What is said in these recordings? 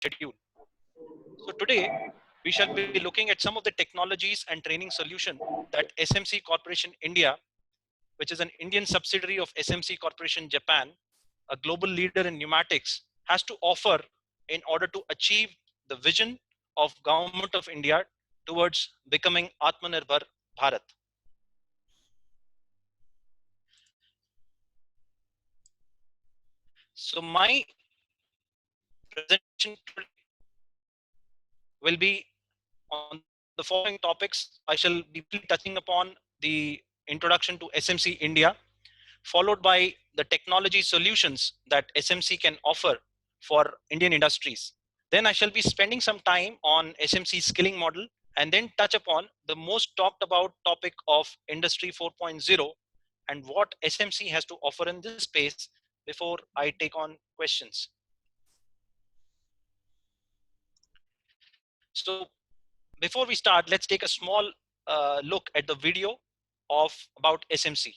schedule. So today, we shall be looking at some of the technologies and training solution that SMC Corporation India, which is an Indian subsidiary of SMC Corporation Japan, a global leader in pneumatics, has to offer in order to achieve the vision of Government of India towards becoming Atmanirbhar Bharat. So my presentation today will be on the following topics. I shall be touching upon the introduction to SMC India, followed by the technology solutions that SMC can offer for Indian industries. Then I shall be spending some time on SMC skilling model, and then touch upon the most talked about topic of Industry 4.0 and what SMC has to offer in this space before I take on questions. So before we start, let's take a small look at the video of about SMC.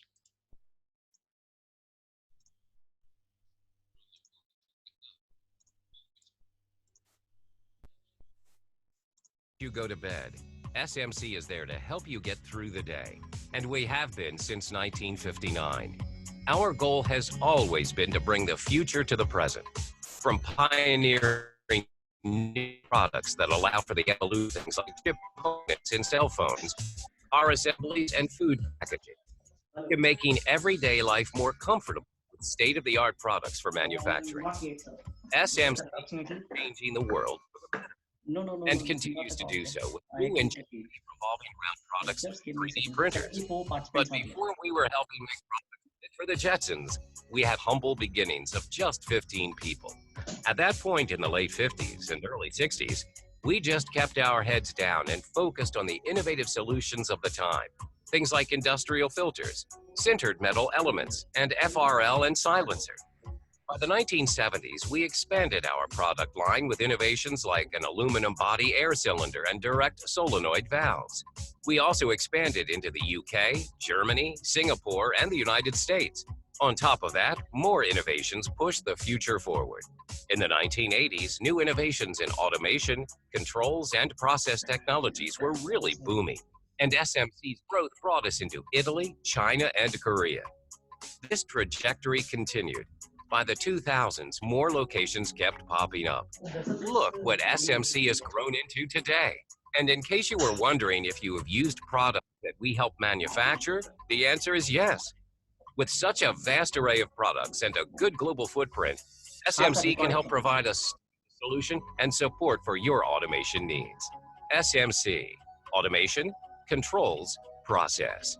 You go to bed. SMC is there to help you get through the day, and we have been since 1959. Our goal has always been to bring the future to the present, from pioneering new products that allow for the evolution of things like chip components in cell phones, car assemblies, and food packaging, to making everyday life more comfortable with state-of-the-art products for manufacturing. SMC is changing the world and continues to do so with new engineering revolving around products like 3D printers. But before we were helping make products for the Jetsons, we had humble beginnings of just 15 people. At that point in the late 50s and early 60s, we just kept our heads down and focused on the innovative solutions of the time. Things like industrial filters, sintered metal elements, and FRL and silencer. By the 1970s, we expanded our product line with innovations like an aluminum body air cylinder and direct solenoid valves. We also expanded into the UK, Germany, Singapore, and the United States. On top of that, more innovations pushed the future forward. In the 1980s, new innovations in automation, controls, and process technologies were really booming, and SMC's growth brought us into Italy, China, and Korea. This trajectory continued. By the 2000s, more locations kept popping up. Look what SMC has grown into today. And in case you were wondering if you have used products that we help manufacture, the answer is yes. With such a vast array of products and a good global footprint, SMC can help provide a solution and support for your automation needs. SMC, automation, controls, process.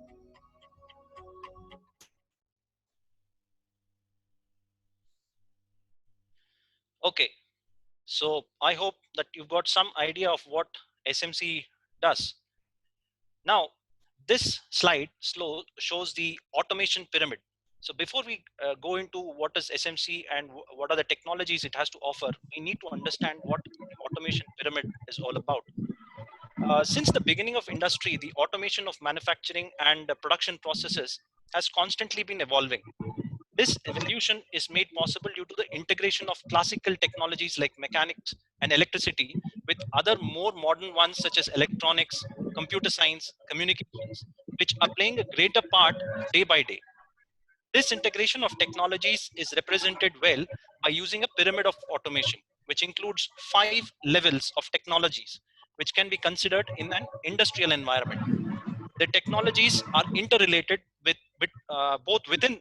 Okay, so I hope that you've got some idea of what SMC does. Now, this slide shows the automation pyramid. So before we go into what is SMC and what are the technologies it has to offer, we need to understand what the automation pyramid is all about. Since the beginning of industry, the automation of manufacturing and production processes has constantly been evolving. This evolution is made possible due to the integration of classical technologies like mechanics and electricity with other more modern ones such as electronics, computer science, communications, which are playing a greater part day by day. This integration of technologies is represented well by using a pyramid of automation, which includes 5 levels of technologies, which can be considered in an industrial environment. The technologies are interrelated with both within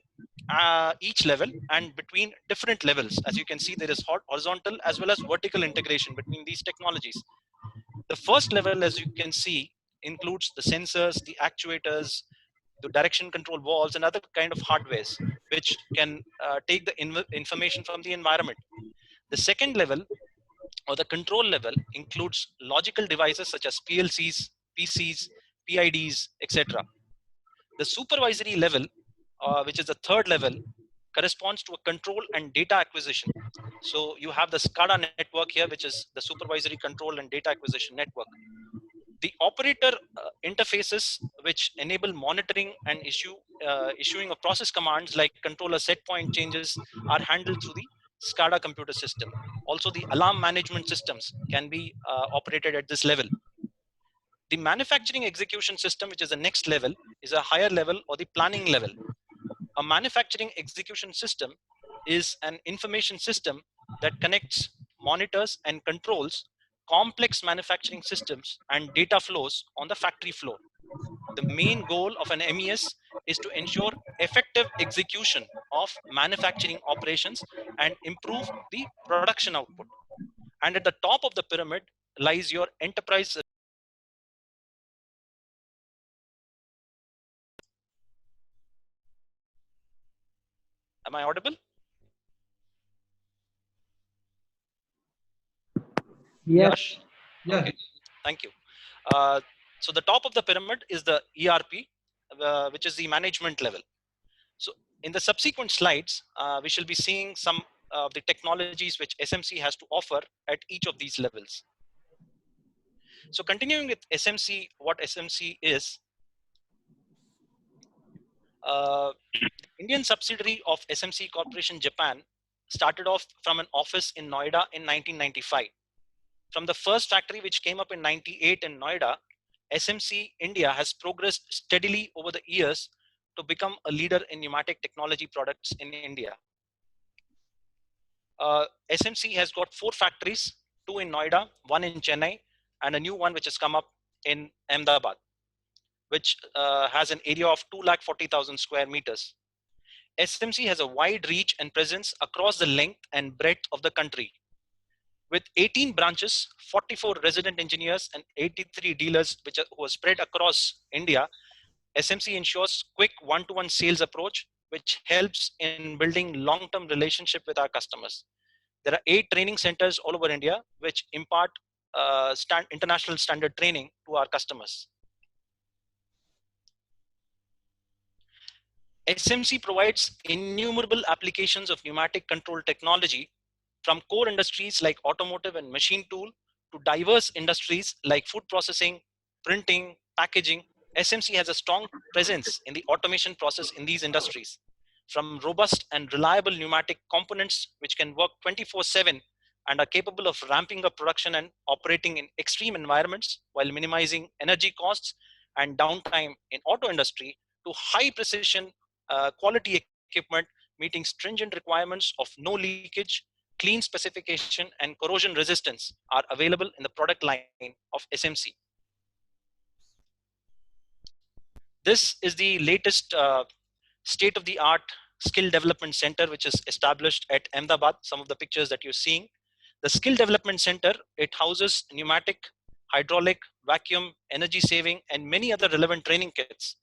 each level and between different levels. As you can see, there is horizontal as well as vertical integration between these technologies. The first level, as you can see, includes the sensors, the actuators, the direction control valves, and other kind of hardwares, which can take the information from the environment. The second level, or the control level, includes logical devices such as PLCs, PCs, PIDs, etc. The supervisory level, which is the third level, corresponds to a control and data acquisition. So you have the SCADA network here, which is the supervisory control and data acquisition network. The operator interfaces, which enable monitoring and issuing of process commands like controller set point changes, are handled through the SCADA computer system. Also, the alarm management systems can be operated at this level. The manufacturing execution system, which is the next level, is a higher level or the planning level. A manufacturing execution system is an information system that connects, monitors, and controls complex manufacturing systems and data flows on the factory floor. The main goal of an MES is to ensure effective execution of manufacturing operations and improve the production output. And at the top of the pyramid lies your enterprise. Am I audible? Yes. Yash? Yes. Okay, thank you. So the top of the pyramid is the ERP, which is the management level. So in the subsequent slides, we shall be seeing some of the technologies which SMC has to offer at each of these levels. So continuing with SMC, what SMC is, the Indian subsidiary of SMC Corporation Japan started off from an office in Noida in 1995. From the first factory which came up in 98 in Noida, SMC India has progressed steadily over the years to become a leader in pneumatic technology products in India. SMC has got 4 factories, 2 in Noida, 1 in Chennai, and a new one which has come up in Ahmedabad, which has an area of 240,000 square meters. SMC has a wide reach and presence across the length and breadth of the country. With 18 branches, 44 resident engineers, and 83 dealers who are spread across India, SMC ensures quick one-to-one sales approach, which helps in building long-term relationship with our customers. There are 8 training centers all over India, which impart international standard training to our customers. SMC provides innumerable applications of pneumatic control technology from core industries like automotive and machine tool to diverse industries like food processing, printing, packaging. SMC has a strong presence in the automation process in these industries. From robust and reliable pneumatic components which can work 24/7 and are capable of ramping up production and operating in extreme environments while minimizing energy costs and downtime in auto industry, to high precision quality equipment meeting stringent requirements of no leakage, clean specification, and corrosion resistance are available in the product line of SMC. This is the latest state-of-the-art skill development center which is established at Ahmedabad. Some of the pictures that you're seeing. The skill development center, it houses pneumatic, hydraulic, vacuum, energy saving, and many other relevant training kits.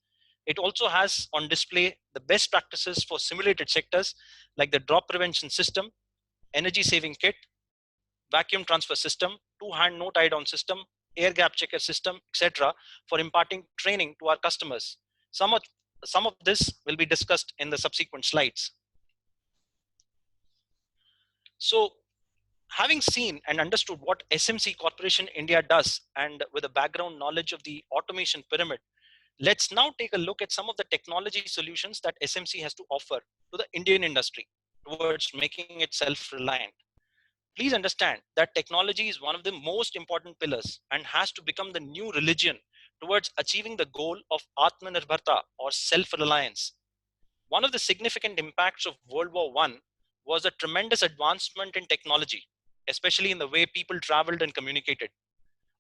It also has on display the best practices for simulated sectors like the drop prevention system, energy saving kit, vacuum transfer system, 2-hand no tie down system, air gap checker system, etc., for imparting training to our customers. Some of this will be discussed in the subsequent slides. So, having seen and understood what SMC Corporation India does, and with a background knowledge of the automation pyramid, let's now take a look at some of the technology solutions that SMC has to offer to the Indian industry towards making it self-reliant. Please understand that technology is one of the most important pillars and has to become the new religion towards achieving the goal of Atmanirbharta or self-reliance. One of the significant impacts of World War I was a tremendous advancement in technology, especially in the way people traveled and communicated.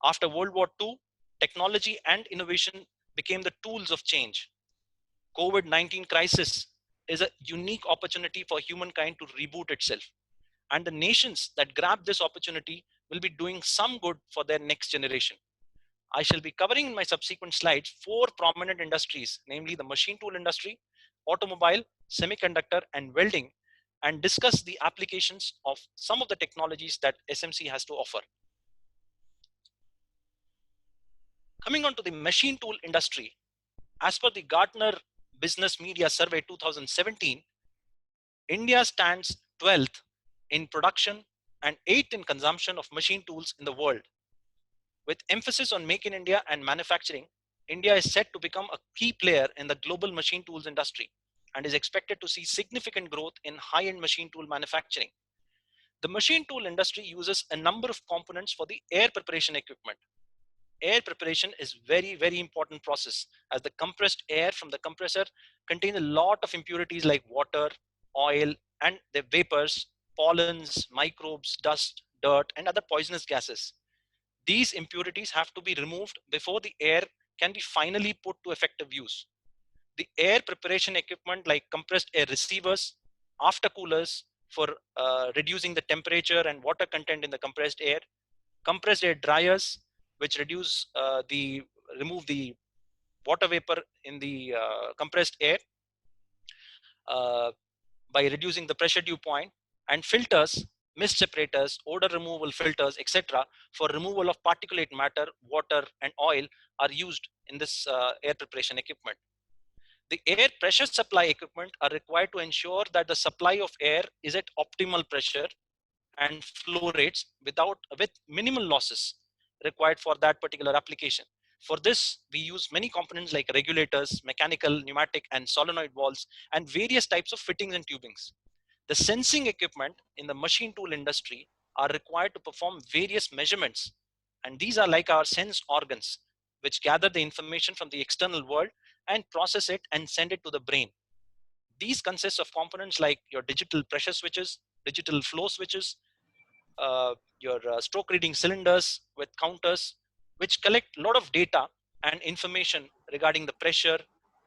After World War II, technology and innovation became the tools of change. COVID-19 crisis is a unique opportunity for humankind to reboot itself. And the nations that grab this opportunity will be doing some good for their next generation. I shall be covering in my subsequent slides 4 prominent industries, namely the machine tool industry, automobile, semiconductor, and welding, and discuss the applications of some of the technologies that SMC has to offer. Coming on to the machine tool industry, as per the Gartner Business Media Survey 2017, India stands 12th in production and 8th in consumption of machine tools in the world. With emphasis on Make in India and manufacturing, India is set to become a key player in the global machine tools industry and is expected to see significant growth in high-end machine tool manufacturing. The machine tool industry uses a number of components for the air preparation equipment. Air preparation is very important process, as the compressed air from the compressor contains a lot of impurities like water, oil, and the vapors, pollens, microbes, dust, dirt, and other poisonous gases. These impurities have to be removed before the air can be finally put to effective use. The air preparation equipment like compressed air receivers, aftercoolers for reducing the temperature and water content in the compressed air, compressed air dryers, which remove the water vapor in the compressed air uh, by reducing the pressure dew point, and filters, mist separators, odor removal filters, etc., for removal of particulate matter, water, and oil are used in this air preparation equipment. The air pressure supply equipment are required to ensure that the supply of air is at optimal pressure and flow rates with minimal losses required for that particular application. For this, we use many components like regulators, mechanical, pneumatic, and solenoid valves, and various types of fittings and tubings. The sensing equipment in the machine tool industry are required to perform various measurements, and these are like our sense organs, which gather the information from the external world and process it and send it to the brain. These consist of components like your digital pressure switches, digital flow switches, your stroke reading cylinders with counters, which collect a lot of data and information regarding the pressure,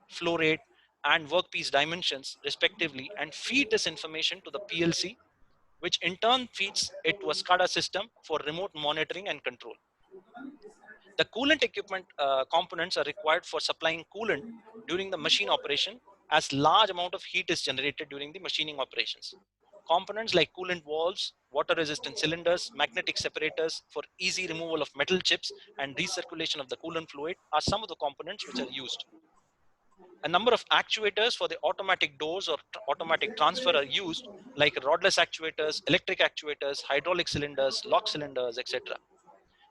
flow rate, and workpiece dimensions respectively, and feed this information to the PLC, which in turn feeds it to a SCADA system for remote monitoring and control. The coolant equipment components are required for supplying coolant during the machine operation, as large amount of heat is generated during the machining operations. Components like coolant valves, water resistant cylinders, magnetic separators for easy removal of metal chips and recirculation of the coolant fluid are some of the components which are used. A number of actuators for the automatic doors or automatic transfer are used, like rodless actuators, electric actuators, hydraulic cylinders, lock cylinders, etc.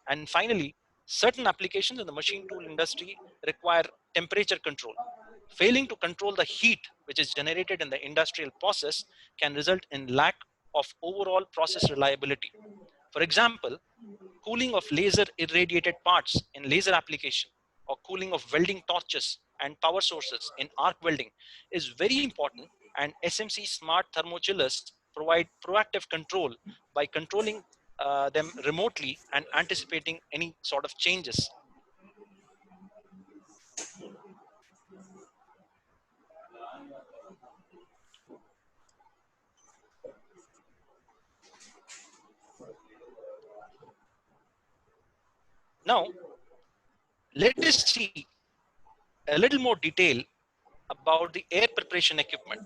And finally, certain applications in the machine tool industry require temperature control. Failing to control the heat which is generated in the industrial process can result in lack of overall process reliability. For example, cooling of laser irradiated parts in laser application, or cooling of welding torches and power sources in arc welding is very important, and SMC smart thermochillers provide proactive control by controlling them remotely and anticipating any sort of changes. Now, let us see a little more detail about the air preparation equipment.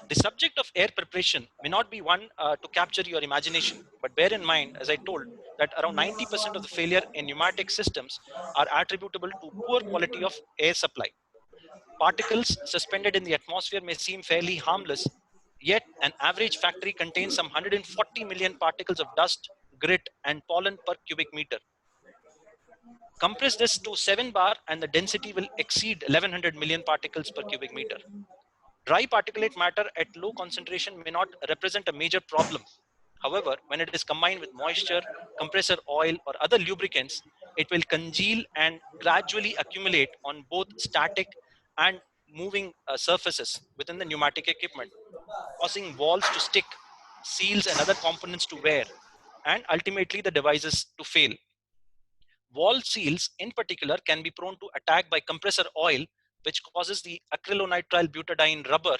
The subject of air preparation may not be one to capture your imagination, but bear in mind, as I told, that around 90% of the failure in pneumatic systems are attributable to poor quality of air supply. Particles suspended in the atmosphere may seem fairly harmless, yet an average factory contains some 140 million particles of dust, grit, and pollen per cubic meter. Compress this to 7 bar and the density will exceed 1100 million particles per cubic meter. Dry particulate matter at low concentration may not represent a major problem. However, when it is combined with moisture, compressor oil, or other lubricants, it will congeal and gradually accumulate on both static and moving surfaces within the pneumatic equipment, causing walls to stick, seals and other components to wear, and ultimately the devices to fail. Wall seals in particular can be prone to attack by compressor oil, which causes the acrylonitrile butadiene rubber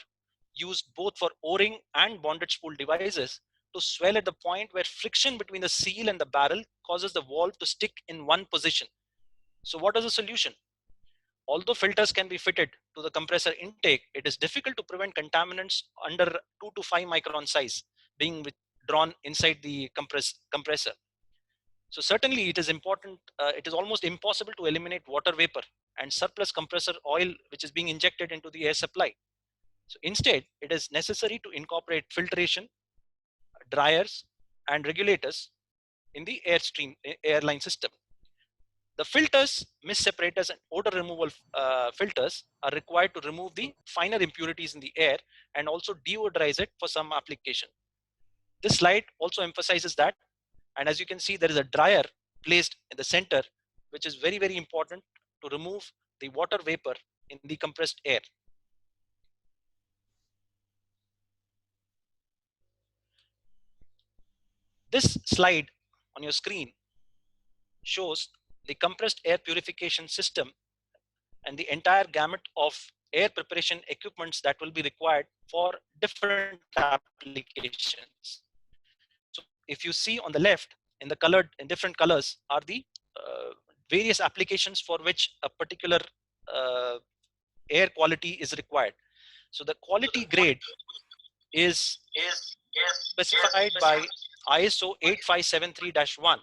used both for o-ring and bonded spool devices to swell at the point where friction between the seal and the barrel causes the valve to stick in one position. So what is the solution? Although filters can be fitted to the compressor intake, it is difficult to prevent contaminants under 2 to 5 micron size being withdrawn inside the compressor. So certainly it is important, it is almost impossible to eliminate water vapor and surplus compressor oil which is being injected into the air supply. So instead, it is necessary to incorporate filtration, dryers, and regulators in the airline system. The filters, mist separators, and odor removal filters are required to remove the finer impurities in the air and also deodorize it for some application. This slide also emphasizes that. And as you can see, there is a dryer placed in the center, which is very, very important to remove the water vapor in the compressed air. This slide on your screen shows the compressed air purification system and the entire gamut of air preparation equipments that will be required for different applications. So if you see on the left, in the colored, in different colors, are the various applications for which a particular uh, air quality is required. So the quality grade is specified by ISO 8573-1.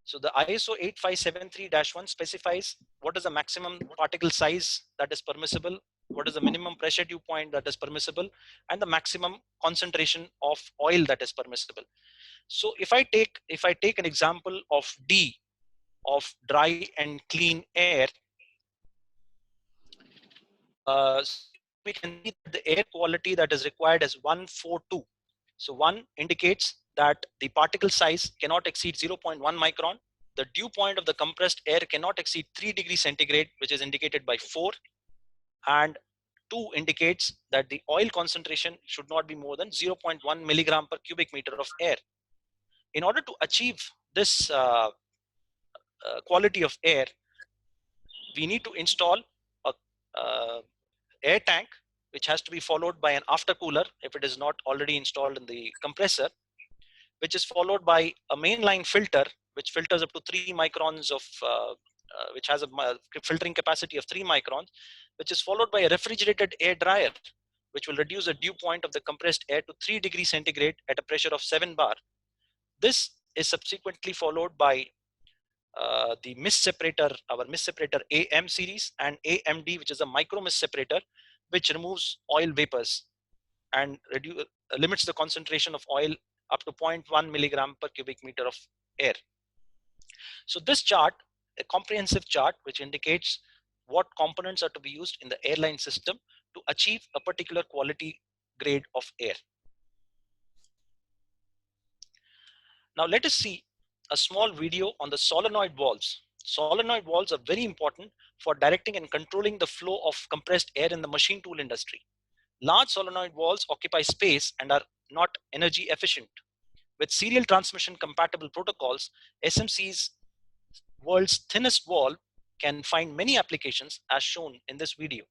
So the ISO 8573-1 specifies what is the maximum particle size that is permissible, what is the minimum pressure dew point that is permissible, and the maximum concentration of oil that is permissible. So if I take an example of D, of dry and clean air, so here we can see that the air quality that is required is 142. So 1 indicates that the particle size cannot exceed 0.1 micron. The dew point of the compressed air cannot exceed 3 degrees centigrade, which is indicated by 4. And 2 indicates that the oil concentration should not be more than 0.1 milligram per cubic meter of air. In order to achieve this quality of air, we need to install a air tank, which has to be followed by an aftercooler if it is not already installed in the compressor, which is followed by a mainline filter, which filters up to 3 microns of, which has a filtering capacity of 3 microns, which is followed by a refrigerated air dryer, which will reduce the dew point of the compressed air to 3 degrees centigrade at a pressure of 7 bar. This is subsequently followed by the mist separator, our mist separator AM series, and AMD, which is a micro mist separator, which removes oil vapors and limits the concentration of oil up to 0.1 milligram per cubic meter of air. So this chart, a comprehensive chart, which indicates what components are to be used in the airline system to achieve a particular quality grade of air. Now let us see a small video on the solenoid valves. Solenoid valves are very important for directing and controlling the flow of compressed air in the machine tool industry. Large solenoid valves occupy space and are not energy efficient. With serial transmission compatible protocols, SMC's world's thinnest valve can find many applications as shown in this video.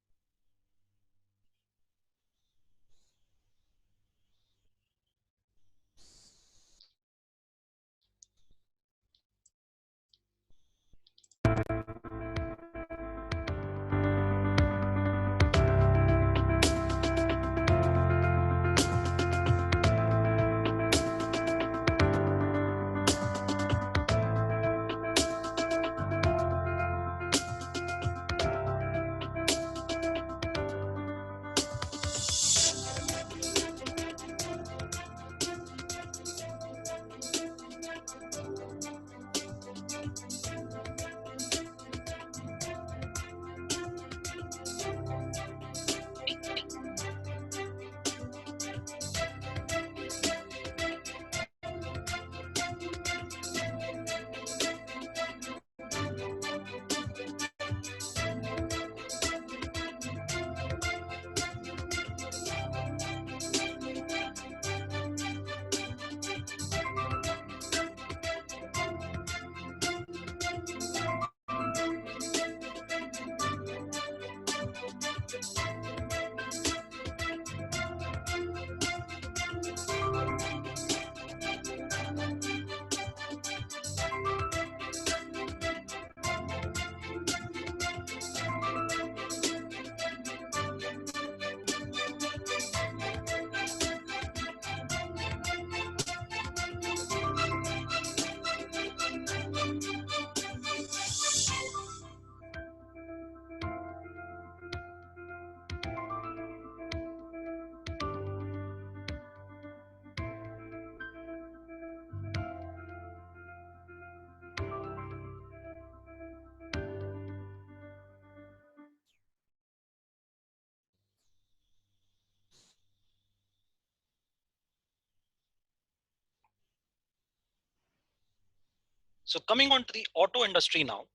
So coming on to the auto industry now,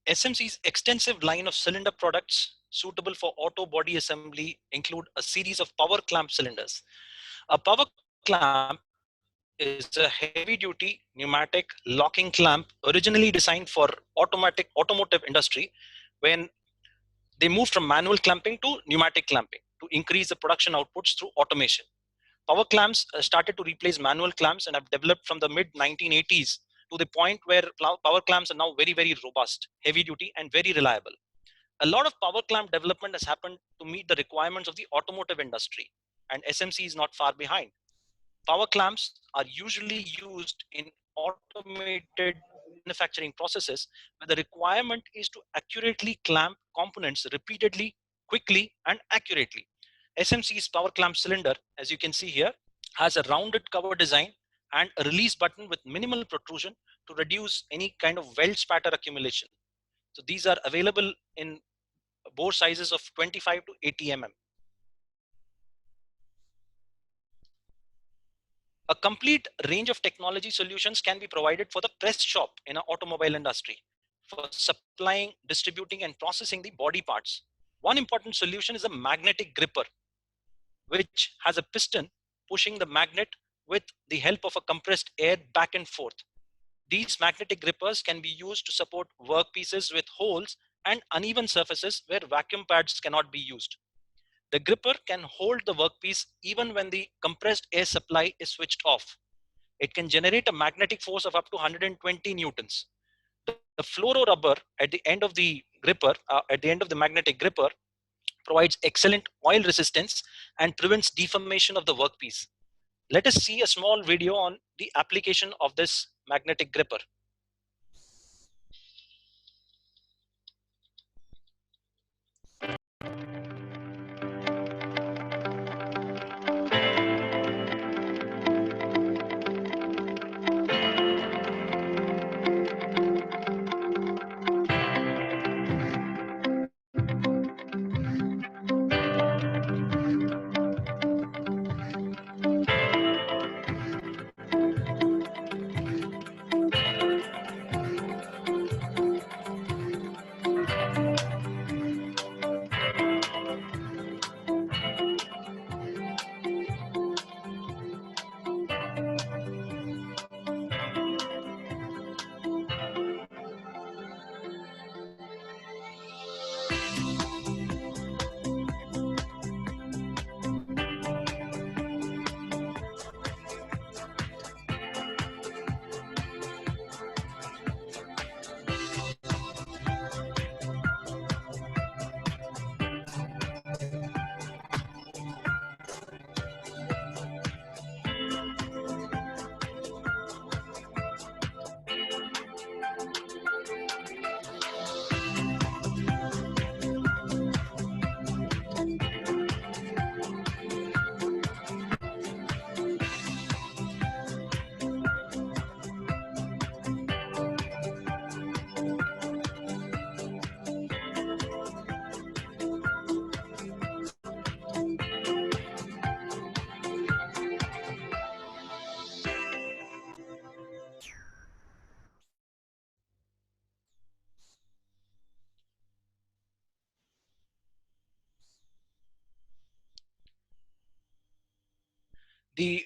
SMC's extensive line of cylinder products suitable for auto body assembly include a series of power clamp cylinders. A power clamp is a heavy-duty pneumatic locking clamp originally designed for automotive industry when they moved from manual clamping to pneumatic clamping to increase the production outputs through automation. Power clamps started to replace manual clamps and have developed from the mid 1980s to the point where power clamps are now very, very robust, heavy duty, and very reliable. A lot of power clamp development has happened to meet the requirements of the automotive industry, and SMC is not far behind. Power clamps are usually used in automated manufacturing processes where the requirement is to accurately clamp components repeatedly, quickly, and accurately. SMC's power clamp cylinder, as you can see here, has a rounded cover design and a release button with minimal protrusion to reduce any kind of weld spatter accumulation. So these are available in bore sizes of 25 to 80 mm. A complete range of technology solutions can be provided for the press shop in an automobile industry for supplying, distributing, and processing the body parts. One important solution is a magnetic gripper, which has a piston pushing the magnet with the help of a compressed air back and forth. These magnetic grippers can be used to support workpieces with holes and uneven surfaces where vacuum pads cannot be used. The gripper can hold the workpiece even when the compressed air supply is switched off. It can generate a magnetic force of up to 120 newtons. The fluororubber at the end of the gripper, at the end of the magnetic gripper, provides excellent oil resistance and prevents deformation of the workpiece. Let us see a small video on the application of this magnetic gripper. The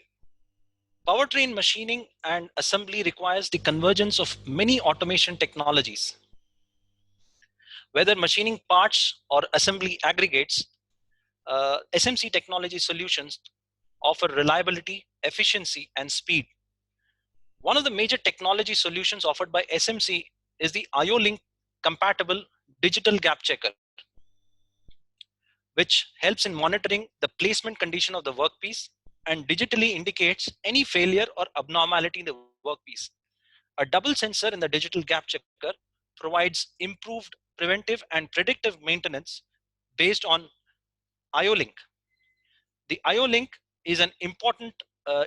powertrain machining and assembly requires the convergence of many automation technologies. Whether machining parts or assembly aggregates, SMC technology solutions offer reliability, efficiency, and speed. One of the major technology solutions offered by SMC is the IO-Link compatible digital gap checker, which helps in monitoring the placement condition of the workpiece and digitally indicates any failure or abnormality in the workpiece. A double sensor in the digital gap checker provides improved preventive and predictive maintenance based on IO-Link. The IO-Link is an important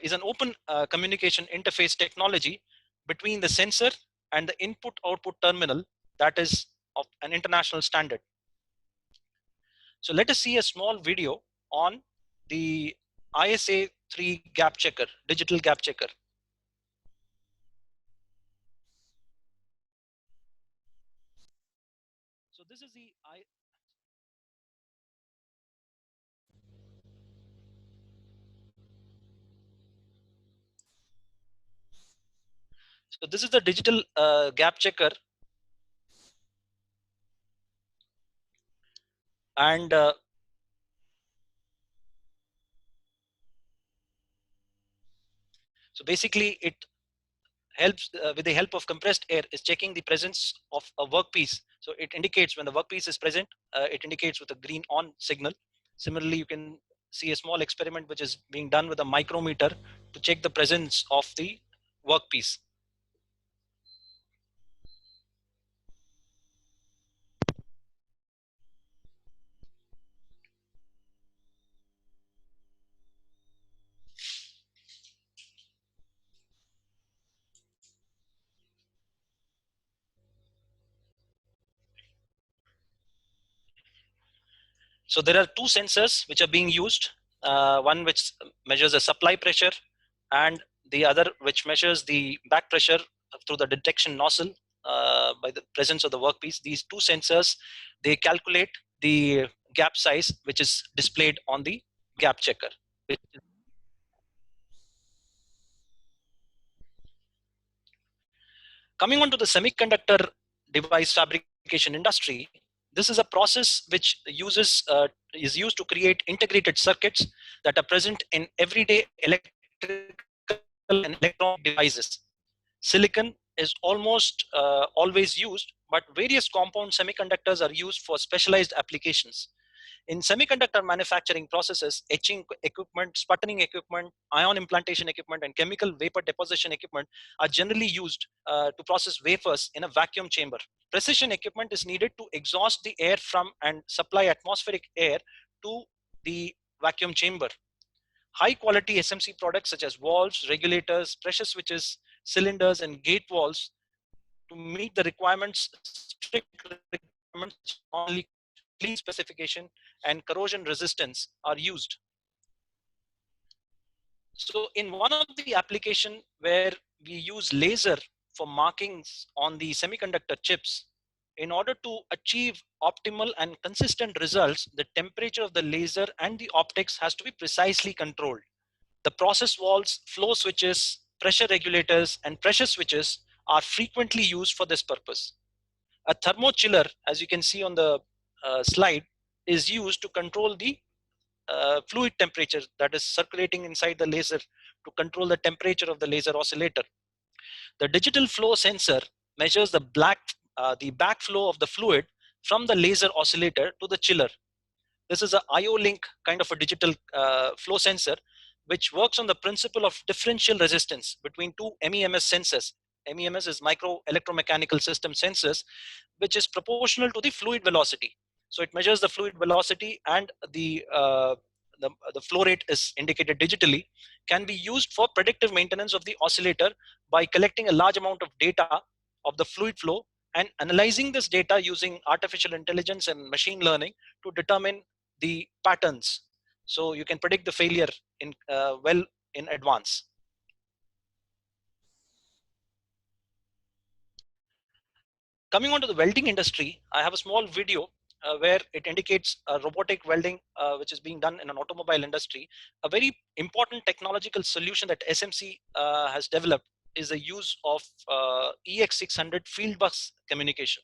is an open communication interface technology between the sensor and the input-output terminal that is of an international standard. So let us see a small video on the ISA 3 gap checker, digital gap checker. So this is the so this is the digital gap checker, and so basically it helps with the help of compressed air is checking the presence of a workpiece. So it indicates when the workpiece is present, it indicates with a green on signal. Similarly, you can see a small experiment which is being done with a micrometer to check the presence of the workpiece. So there are two sensors which are being used, one which measures the supply pressure and the other which measures the back pressure through the detection nozzle by the presence of the workpiece. These two sensors, they calculate the gap size which is displayed on the gap checker. Coming on to the semiconductor device fabrication industry, this is a process which is used to create integrated circuits that are present in everyday electrical and electronic devices. Silicon is almost always used, but various compound semiconductors are used for specialized applications. In semiconductor manufacturing processes, etching equipment, sputtering equipment, ion implantation equipment, and chemical vapor deposition equipment are generally used to process wafers in a vacuum chamber. Precision equipment is needed to exhaust the air from and supply atmospheric air to the vacuum chamber. High quality SMC products such as valves, regulators, pressure switches, cylinders, and gate valves to meet the requirements, strict requirements, non-leak, clean specification, and corrosion resistance are used. So in one of the application where we use laser for markings on the semiconductor chips, in order to achieve optimal and consistent results, the temperature of the laser and the optics has to be precisely controlled. The process valves, flow switches, pressure regulators, and pressure switches are frequently used for this purpose. A thermochiller, as you can see on the slide, is used to control the fluid temperature that is circulating inside the laser to control the temperature of the laser oscillator. The digital flow sensor measures the backflow of the fluid from the laser oscillator to the chiller. This is a IO link kind of a digital flow sensor, which works on the principle of differential resistance between two MEMS sensors. MEMS is micro electromechanical system sensors, which is proportional to the fluid velocity. So it measures the fluid velocity, and the flow rate is indicated digitally, can be used for predictive maintenance of the oscillator by collecting a large amount of data of the fluid flow and analyzing this data using artificial intelligence and machine learning to determine the patterns. So you can predict the failure well in advance. Coming on to the welding industry, I have a small video where it indicates robotic welding, which is being done in an automobile industry. A very important technological solution that SMC has developed is the use of EX600 field bus communication.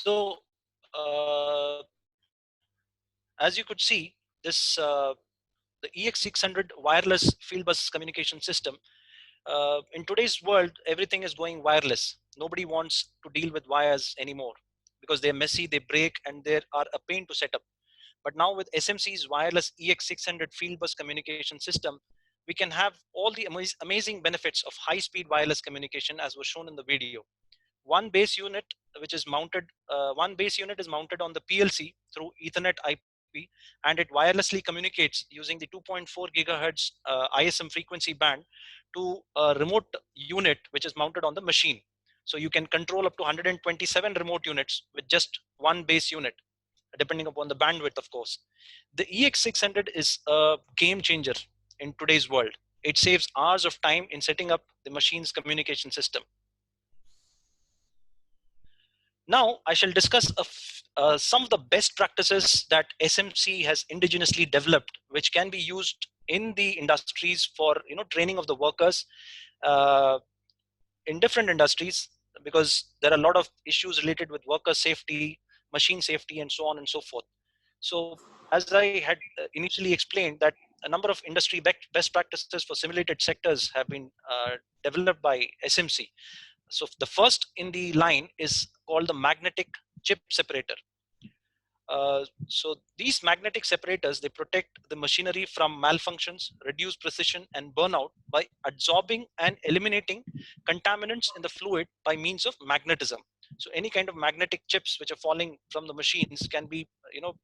So as you could see, this the EX600 wireless field bus communication system. In today's world, everything is going wireless. Nobody wants to deal with wires anymore because they're messy, they break, and they are a pain to set up. But now with SMC's wireless EX600 field bus communication system, we can have all the amazing benefits of high-speed wireless communication as was shown in the video. One base unit, which is mounted, one base unit is mounted on the PLC through Ethernet IP, and it wirelessly communicates using the 2.4 gigahertz ISM frequency band to a remote unit, which is mounted on the machine. So you can control up to 127 remote units with just one base unit, depending upon the bandwidth, of course. The EX600 is a game changer in today's world. It saves hours of time in setting up the machine's communication system. Now, I shall discuss some of the best practices that SMC has indigenously developed, which can be used in the industries for training of the workers uh, in different industries, because there are a lot of issues related with worker safety, machine safety, and so on and so forth. So, as I had initially explained, that a number of industry best practices for simulated sectors have been developed by SMC. So the first in the line is called the magnetic chip separator. So these magnetic separators, they protect the machinery from malfunctions, reduce precision and burnout by absorbing and eliminating contaminants in the fluid by means of magnetism. So any kind of magnetic chips which are falling from the machines can be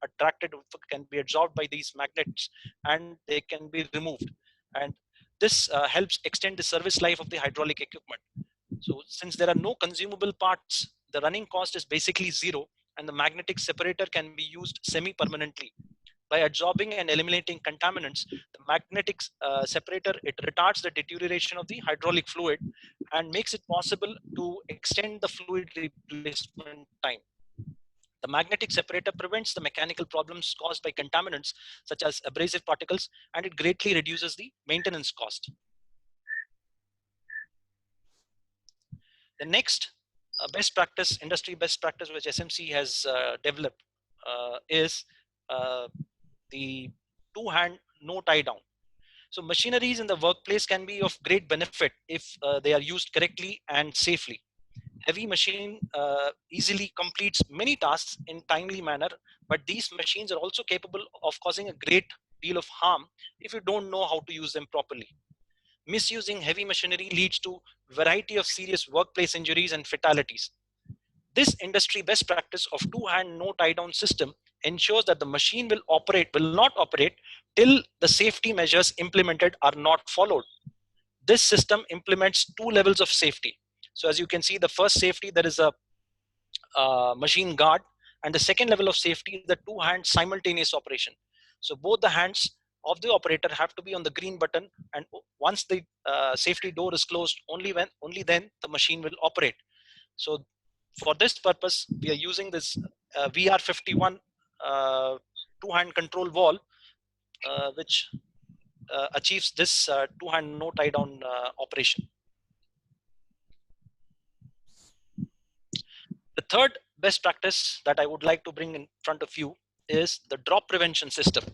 attracted, can be absorbed by these magnets, and they can be removed. And this helps extend the service life of the hydraulic equipment. So since there are no consumable parts, the running cost is basically zero, and the magnetic separator can be used semi-permanently. By absorbing and eliminating contaminants, the magnetic separator, it retards the deterioration of the hydraulic fluid and makes it possible to extend the fluid replacement time. The magnetic separator prevents the mechanical problems caused by contaminants such as abrasive particles, and it greatly reduces the maintenance cost. The next best practice, industry best practice, which SMC has developed is uh, the two-hand no tie down. So machineries in the workplace can be of great benefit if they are used correctly and safely. Heavy machine easily completes many tasks in timely manner, but these machines are also capable of causing a great deal of harm if you don't know how to use them properly. Misusing heavy machinery leads to a variety of serious workplace injuries and fatalities. This industry best practice of two-hand no tie-down system ensures that the machine will not operate till the safety measures implemented are not followed. This system implements two levels of safety. So as you can see, the first safety, there is a machine guard, and the second level of safety is the two-hand simultaneous operation. So both the hands of the operator have to be on the green button, and once the safety door is closed, only then the machine will operate. So for this purpose, we are using this VR51 two-hand control wall, which achieves this two-hand no tie-down operation. The third best practice that I would like to bring in front of you is the drop prevention system.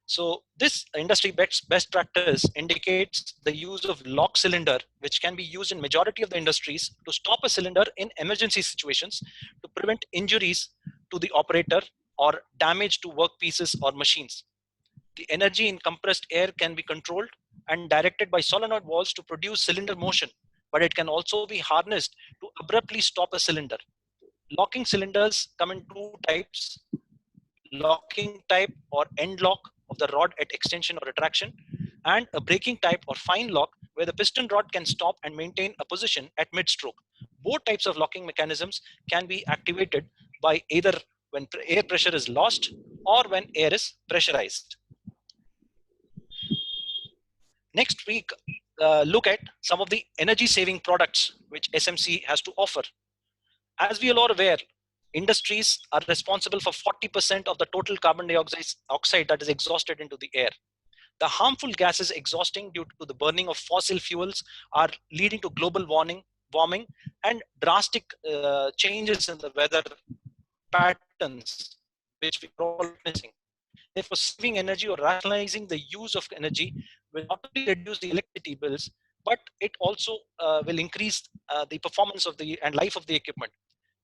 So this industry best practice indicates the use of lock cylinder, which can be used in majority of the industries to stop a cylinder in emergency situations to prevent injuries to the operator or damage to workpieces or machines. The energy in compressed air can be controlled and directed by solenoid valves to produce cylinder motion, but it can also be harnessed to abruptly stop a cylinder. Locking cylinders come in two types: locking type or end lock of the rod at extension or retraction, and a braking type or fine lock where the piston rod can stop and maintain a position at mid-stroke. Both types of locking mechanisms can be activated by either when air pressure is lost or when air is pressurized. Next, we look at some of the energy saving products which SMC has to offer. As we are all aware, industries are responsible for 40% of the total carbon dioxide that is exhausted into the air. The harmful gases exhausting due to the burning of fossil fuels are leading to global warming, warming, and drastic changes in the weather patterns, which we are all witnessing. Therefore, saving energy or rationalizing the use of energy will not only reduce the electricity bills, but it also will increase the performance of the and life of the equipment.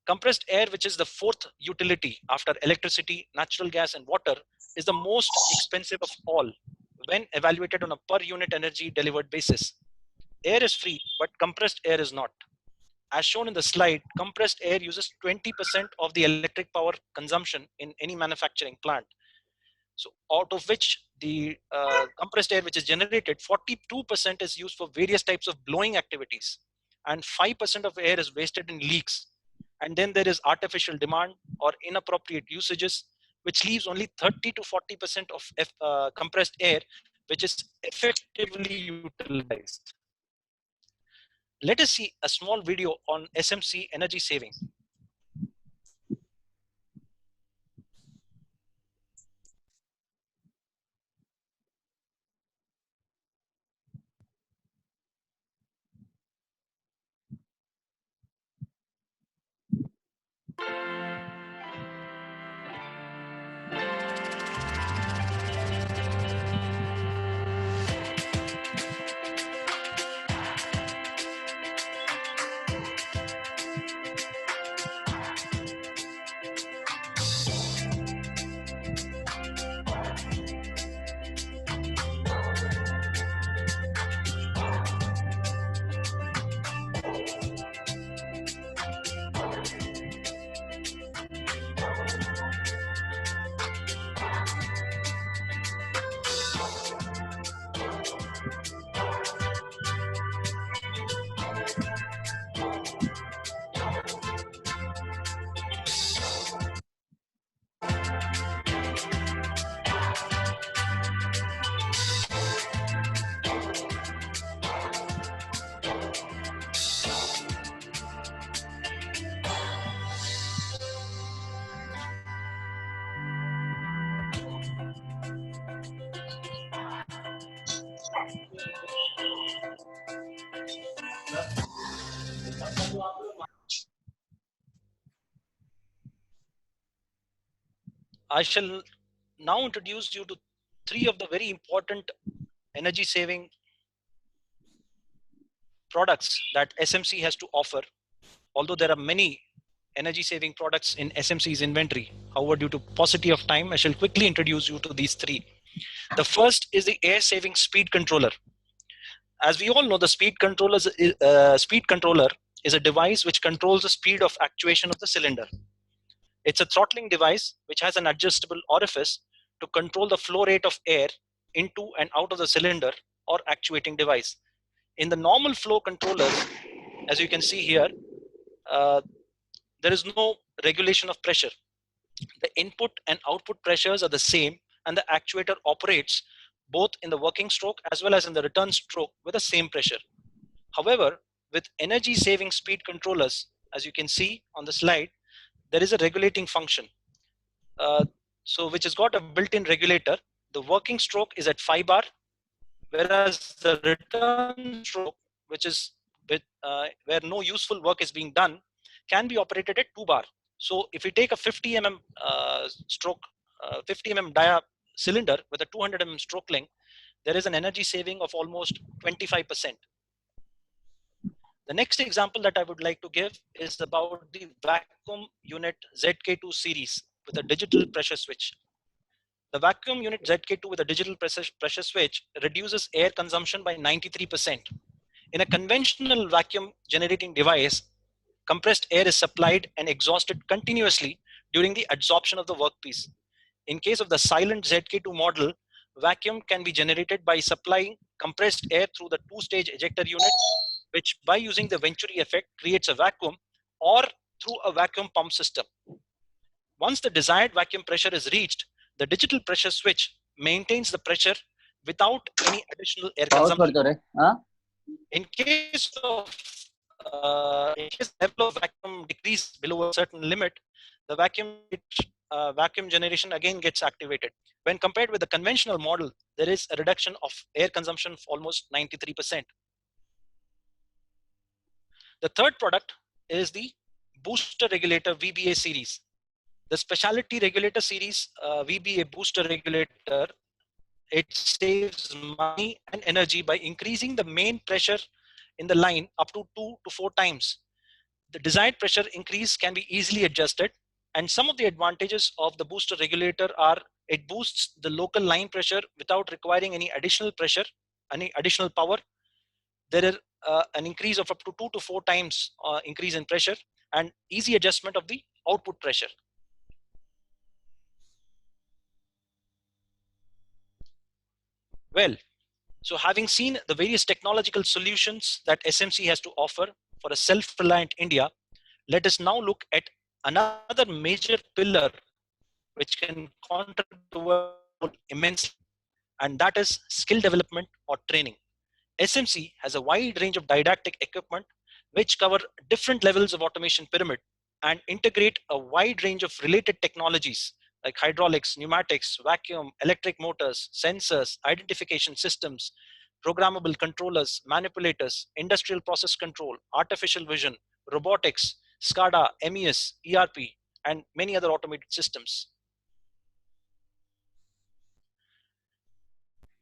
Compressed air, which is the fourth utility after electricity, natural gas, and water, is the most expensive of all when evaluated on a per unit energy delivered basis. Air is free, but compressed air is not. As shown in the slide, compressed air uses 20% of the electric power consumption in any manufacturing plant. So out of which the compressed air which is generated, 42% is used for various types of blowing activities, and 5% of air is wasted in leaks. And then there is artificial demand or inappropriate usages, which leaves only 30 to 40% of compressed air, which is effectively utilized. Let us see a small video on SMC energy saving. I shall now introduce you to three of the very important energy saving products that SMC has to offer. Although there are many energy saving products in SMC's inventory, however, due to paucity of time, I shall quickly introduce you to these three. The first is the air saving speed controller. As we all know, the speed controller is a device which controls the speed of actuation of the cylinder. It's a throttling device which has an adjustable orifice to control the flow rate of air into and out of the cylinder or actuating device. In the normal flow controllers, as you can see here, uh, there is no regulation of pressure. The input and output pressures are the same, and the actuator operates both in the working stroke as well as in the return stroke with the same pressure. However, with energy saving speed controllers, as you can see on the slide, there is a regulating function. Uh, so which has got a built-in regulator. The working stroke is at 5 bar, whereas the return stroke, which is where no useful work is being done, can be operated at 2 bar. So if we take a 50 mm stroke, 50 mm dia cylinder with a 200 mm stroke length, there is an energy saving of almost 25%. The next example that I would like to give is about the vacuum unit ZK2 series with a digital pressure switch. The vacuum unit ZK2 with a digital pressure switch reduces air consumption by 93%. In a conventional vacuum generating device, compressed air is supplied and exhausted continuously during the adsorption of the workpiece. In case of the silent ZK2 model, vacuum can be generated by supplying compressed air through the two-stage ejector unit, which by using the Venturi effect creates a vacuum, or through a vacuum pump system. Once the desired vacuum pressure is reached, the digital pressure switch maintains the pressure without any additional air consumption. In case the level of vacuum decreases below a certain limit, the vacuum generation again gets activated. When compared with the conventional model, there is a reduction of air consumption of almost 93%. The third product is the booster regulator VBA series. The specialty regulator series VBA booster regulator, it saves money and energy by increasing the main pressure in the line up to 2 to 4 times. The desired pressure increase can be easily adjusted, and some of the advantages of the booster regulator are it boosts the local line pressure without requiring any additional pressure, any additional power. There is an increase of up to 2 to 4 times increase in pressure and easy adjustment of the output pressure. Well, so having seen the various technological solutions that SMC has to offer for a self-reliant India, let us now look at another major pillar which can contribute towards this goal immensely, and that is skill development or training. SMC has a wide range of didactic equipment which cover different levels of automation pyramid and integrate a wide range of related technologies like hydraulics, pneumatics, vacuum, electric motors, sensors, identification systems, programmable controllers, manipulators, industrial process control, artificial vision, robotics, SCADA, MES, ERP, and many other automated systems.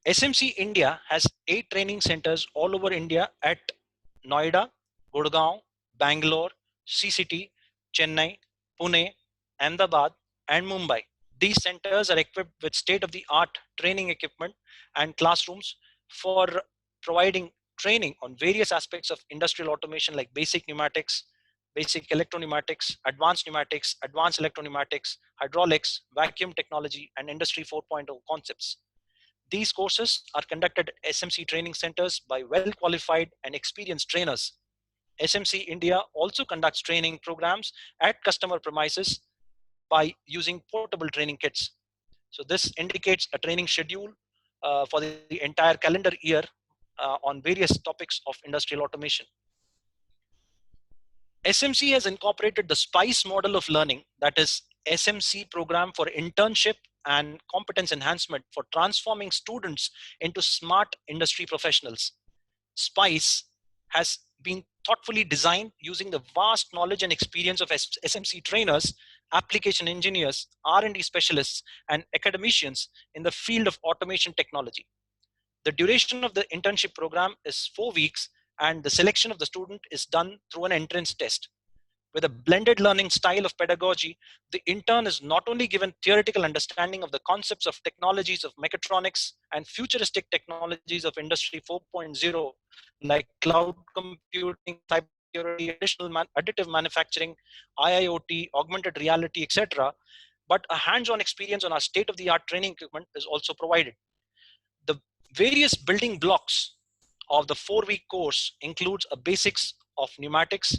SMC India has 8 training centers all over India at Noida, Gurgaon, Bangalore, CCT, Chennai, Pune, Ahmedabad, and Mumbai. These centers are equipped with state-of-the-art training equipment and classrooms for providing training on various aspects of industrial automation like basic pneumatics, basic electro-pneumatics, advanced electro-pneumatics, hydraulics, vacuum technology, and Industry 4.0 concepts. These courses are conducted at SMC training centers by well-qualified and experienced trainers. SMC India also conducts training programs at customer premises by using portable training kits. So this indicates a training schedule for the entire calendar year on various topics of industrial automation. SMC has incorporated the SPICE model of learning, that is SMC program for internship and competence enhancement for transforming students into smart industry professionals. SPICE has been thoughtfully designed using the vast knowledge and experience of SMC trainers, application engineers, R&D specialists, and academicians in the field of automation technology. The duration of the internship program is 4 weeks, and the selection of the student is done through an entrance test. With a blended learning style of pedagogy, the intern is not only given theoretical understanding of the concepts of technologies of mechatronics and futuristic technologies of Industry 4.0, like cloud computing, cybersecurity, additive manufacturing, IIoT, augmented reality, etc., but a hands-on experience on our state-of-the-art training equipment is also provided. The various building blocks of the 4-week course includes a basics of pneumatics,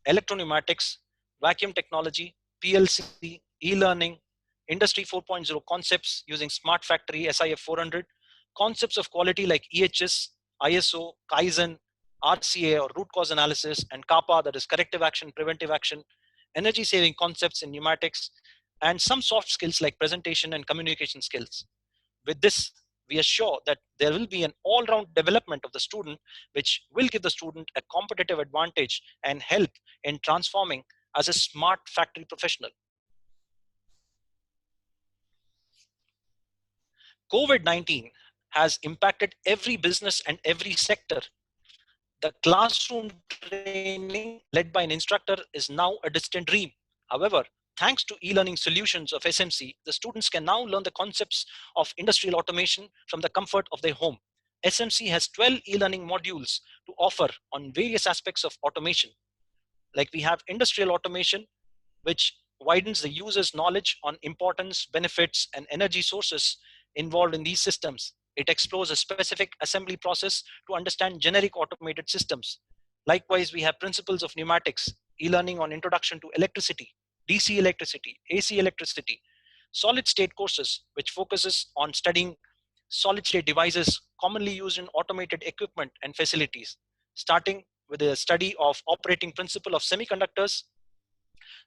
electro-pneumatics, vacuum technology, PLC, e-learning, Industry 4.0 concepts using Smart Factory SIF 400, concepts of quality like EHS, ISO, Kaizen, RCA or root cause analysis, and CAPA, that is corrective action, preventive action, energy saving concepts in pneumatics, and some soft skills like presentation and communication skills. With this, we are sure that there will be an all-round development of the student, which will give the student a competitive advantage and help in transforming as a smart factory professional. COVID-19 has impacted every business and every sector. The classroom training led by an instructor is now a distant dream. However, thanks to e-learning solutions of SMC, the students can now learn the concepts of industrial automation from the comfort of their home. SMC has 12 e-learning modules to offer on various aspects of automation. Like we have industrial automation, which widens the user's knowledge on importance, benefits, and energy sources involved in these systems. It explores a specific assembly process to understand generic automated systems. Likewise, we have principles of pneumatics, e-learning on introduction to electricity, DC electricity, AC electricity, solid state courses, which focuses on studying solid state devices commonly used in automated equipment and facilities, starting with a study of operating principle of semiconductors.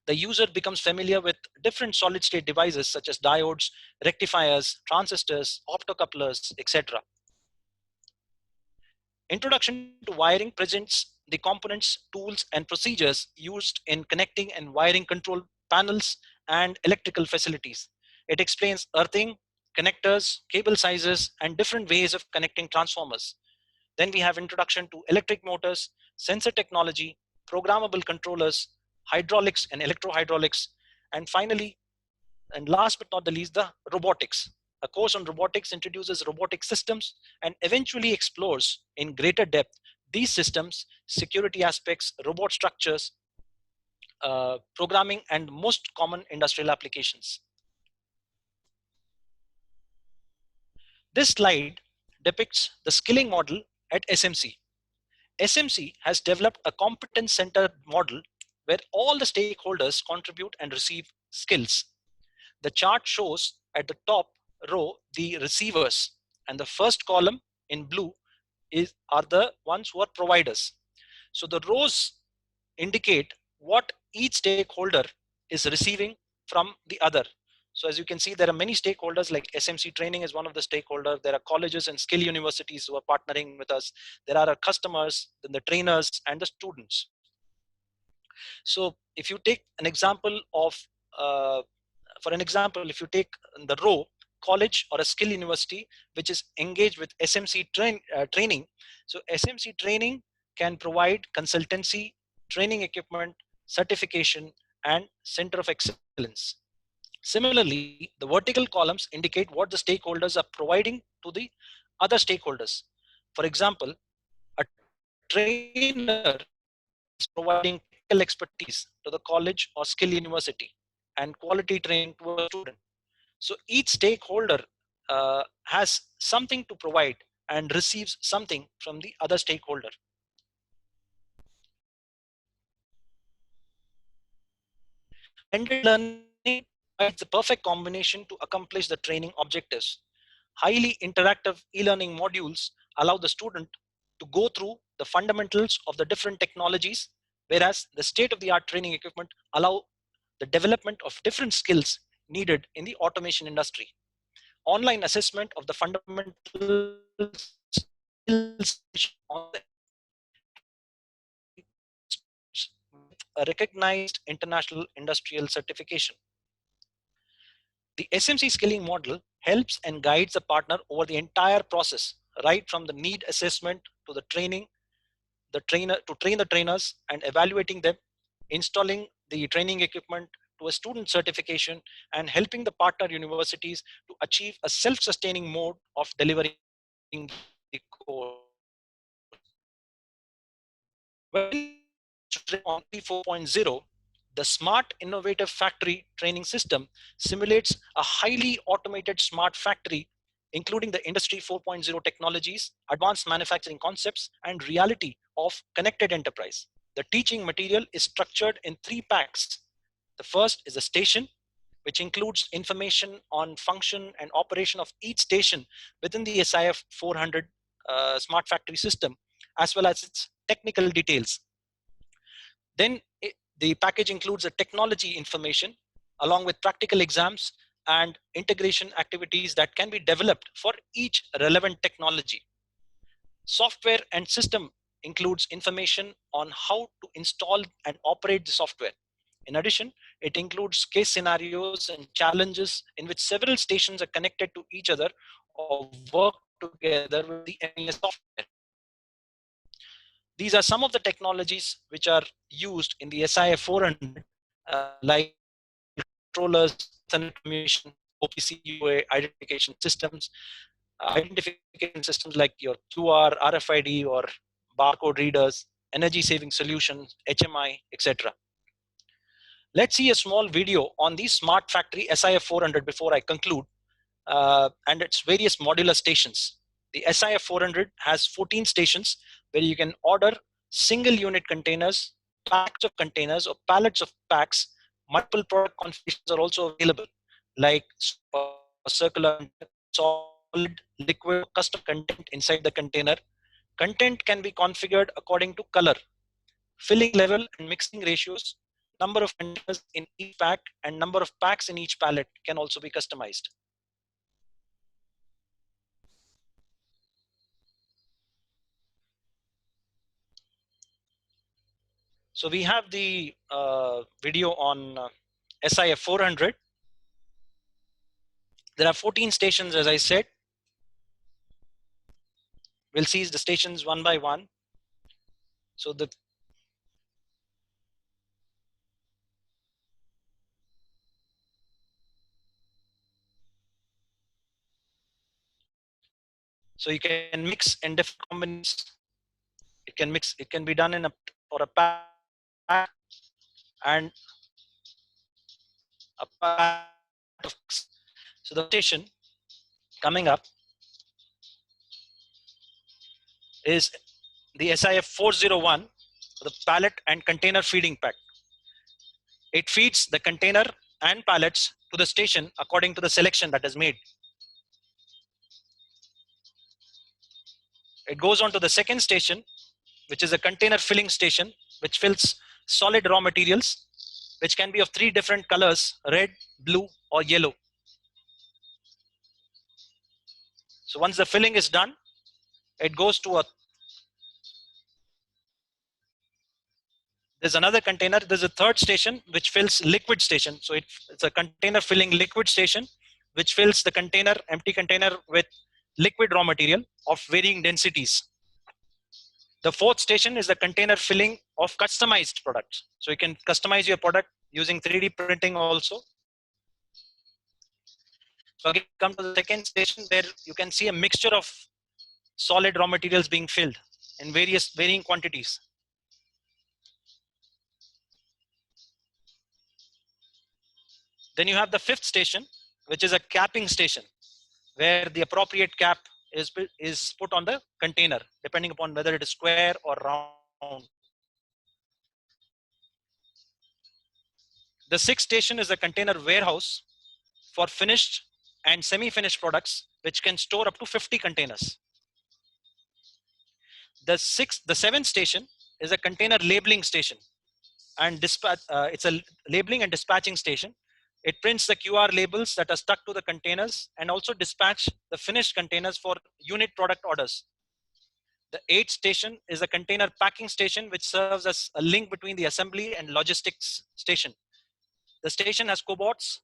The user becomes familiar with different solid state devices such as diodes, rectifiers, transistors, optocouplers, etc. Introduction to wiring presents the components, tools, and procedures used in connecting and wiring control panels and electrical facilities. It explains earthing, connectors, cable sizes, and different ways of connecting transformers. Then we have introduction to electric motors, sensor technology, programmable controllers, hydraulics and electro-hydraulics, and finally, and last but not the least, the robotics. A course on robotics introduces robotic systems and eventually explores in greater depth these systems, security aspects, robot structures, programming, and most common industrial applications. This slide depicts the skilling model at SMC. SMC has developed a competence centered model where all the stakeholders contribute and receive skills. The chart shows at the top row the receivers, and the first column in blue are the ones who are providers. So the rows indicate what each stakeholder is receiving from the other. So as you can see, there are many stakeholders, like SMC training is one of the stakeholders. There are colleges and skill universities who are partnering with us. There are our customers, then the trainers and the students. So if you take an example of, for an example, if you take the row college or a skill university which is engaged with SMC training, so SMC training can provide consultancy, training equipment, certification, and center of excellence. Similarly, the vertical columns indicate what the stakeholders are providing to the other stakeholders. For example, a trainer is providing technical expertise to the college or skill university and quality training to a student. So each stakeholder has something to provide and receives something from the other stakeholder. Blended learning provides the perfect combination to accomplish the training objectives. Highly interactive e-learning modules allow the student to go through the fundamentals of the different technologies, whereas the state-of-the-art training equipment allow the development of different skills needed in the automation industry. Online assessment of the fundamental skills on the helps students with a recognized international industrial certification. The SMC skilling model helps and guides the partner over the entire process, right from the need assessment to the training, the trainer to train the trainers and evaluating them, installing the training equipment to a student certification, and helping the partner universities to achieve a self-sustaining mode of delivering the course. When we introduce training on Industry 4.0, the Smart Innovative Factory training system simulates a highly automated smart factory, including the Industry 4.0 technologies, advanced manufacturing concepts, and reality of connected enterprise. The teaching material is structured in 3 packs. The first is a station, which includes information on function and operation of each station within the SIF 400 smart factory system, as well as its technical details. Then the package includes a technology information along with practical exams and integration activities that can be developed for each relevant technology. Software and system includes information on how to install and operate the software. In addition, it includes case scenarios and challenges in which several stations are connected to each other or work together with the MES software. These are some of the technologies which are used in the SIF 400, like controllers, Ethernet communication, OPC, UA, identification systems like your QR, RFID, or barcode readers, energy saving solutions, HMI, etc. Let's see a small video on the Smart Factory SIF 400 before I conclude, and its various modular stations. The SIF 400 has 14 stations where you can order single unit containers, packs of containers, or pallets of packs. Multiple product configurations are also available, like circular, solid, liquid, custom content inside the container. Content can be configured according to color, filling level, and mixing ratios. Number of containers in each pack and number of packs in each pallet can also be customized. So we have the video on SIF 400. There are 14 stations, as I said. We'll see the stations one by one. So you can mix in different combinations. It can be done in a or a pack, and a pack of. So the station coming up is the SIF 401, the pallet and container feeding pack. It feeds the container and pallets to the station according to the selection that is made. It goes on to the second station, which is a container filling station, which fills solid raw materials, which can be of 3 different colors: red, blue, or yellow. So once the filling is done, it goes to there's another container. There's a third station which fills liquid station. So it's a container filling liquid station, which fills the container, empty container, with liquid raw material of varying densities. The fourth station is the container filling of customized products. So you can customize your product using 3D printing also. So again, come to the second station where you can see a mixture of solid raw materials being filled in varying quantities. Then you have the fifth station, which is a capping station, where the appropriate cap is put on the container, depending upon whether it is square or round. The sixth station is a container warehouse for finished and semi-finished products, which can store up to 50 containers. The seventh station is a container labeling station, and it's a labeling and dispatching station. It prints the QR labels that are stuck to the containers and also dispatch the finished containers for unit product orders. The eighth station is a container packing station, which serves as a link between the assembly and logistics station. The station has cobots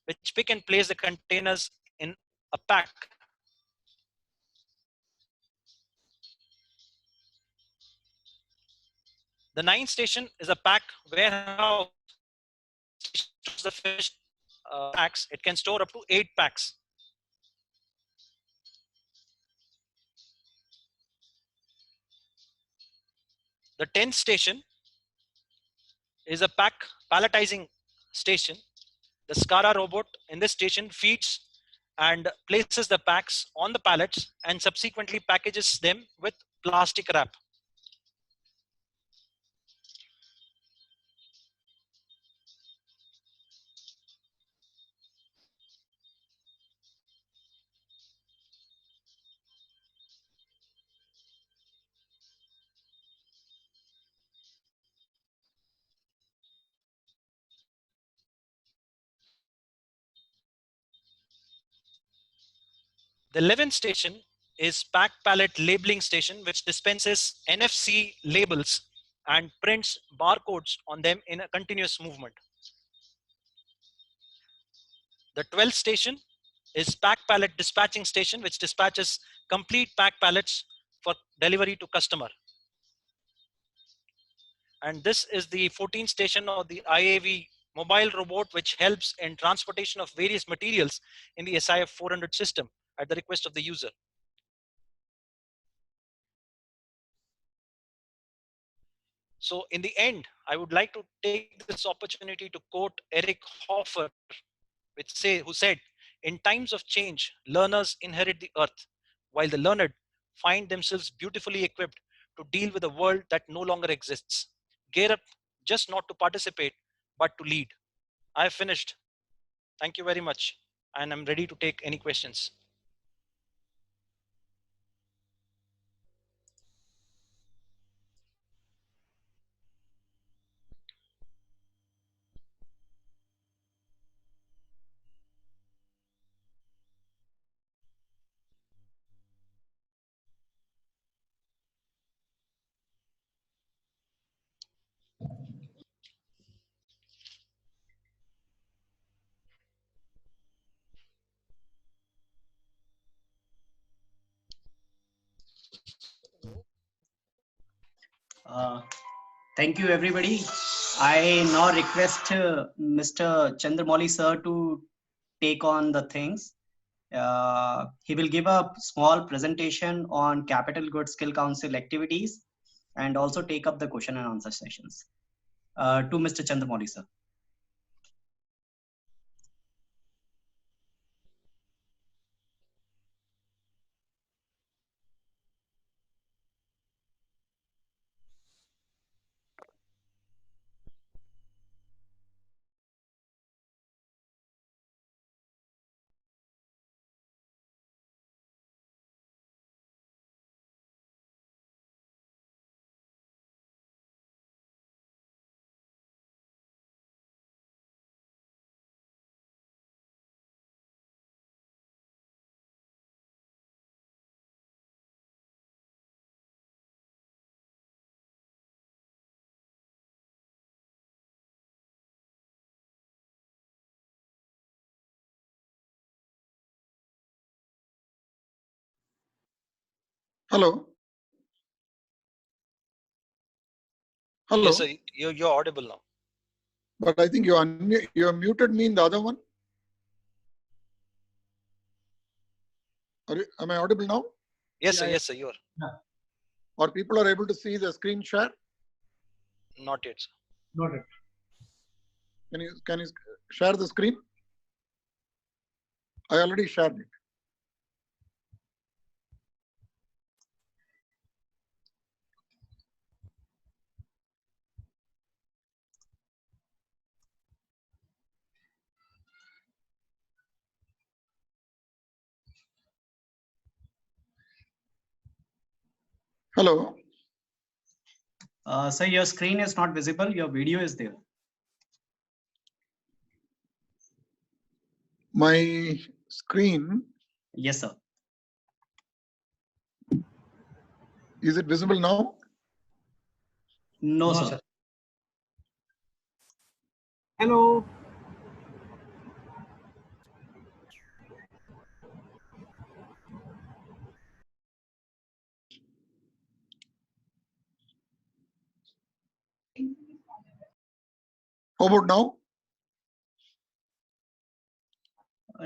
which pick and place the containers in a pack. The ninth station is a pack warehouse. The finished packs, it can store up to 8 packs. The 10th station is a palletizing station. The SCARA robot in this station feeds and places the packs on the pallets and subsequently packages them with plastic wrap. The 11th station is pack pallet labeling station, which dispenses NFC labels and prints barcodes on them in a continuous movement. The 12th station is pack pallet dispatching station, which dispatches complete pack pallets for delivery to customer. And this is the 14th station of the IAV mobile robot, which helps in transportation of various materials in the SIF 400 system at the request of the user. So in the end, I would like to take this opportunity to quote Eric Hoffer, who said, "In times of change, learners inherit the earth, while the learned find themselves beautifully equipped to deal with a world that no longer exists. Gear up just not to participate, but to lead." I have finished. Thank you very much. And I'm ready to take any questions. Thank you, everybody. I now request Mr. Chandramouli sir to take on the things. He will give a small presentation on Capital Goods Skill Council activities and also take up the question and answer sessions. To Mr. Chandramouli sir. Hello. Hello. Yes, sir. You're audible now. But I think you muted me in the other one. Am I audible now? Yes, sir. Yes, sir. You are. Or people are able to see the screen share? Not yet, sir. Not it. Can you share the screen? I already shared it. Hello. Sir, your screen is not visible. Your video is there. My screen. Yes, sir. Is it visible now? No, sir. Hello. How about now?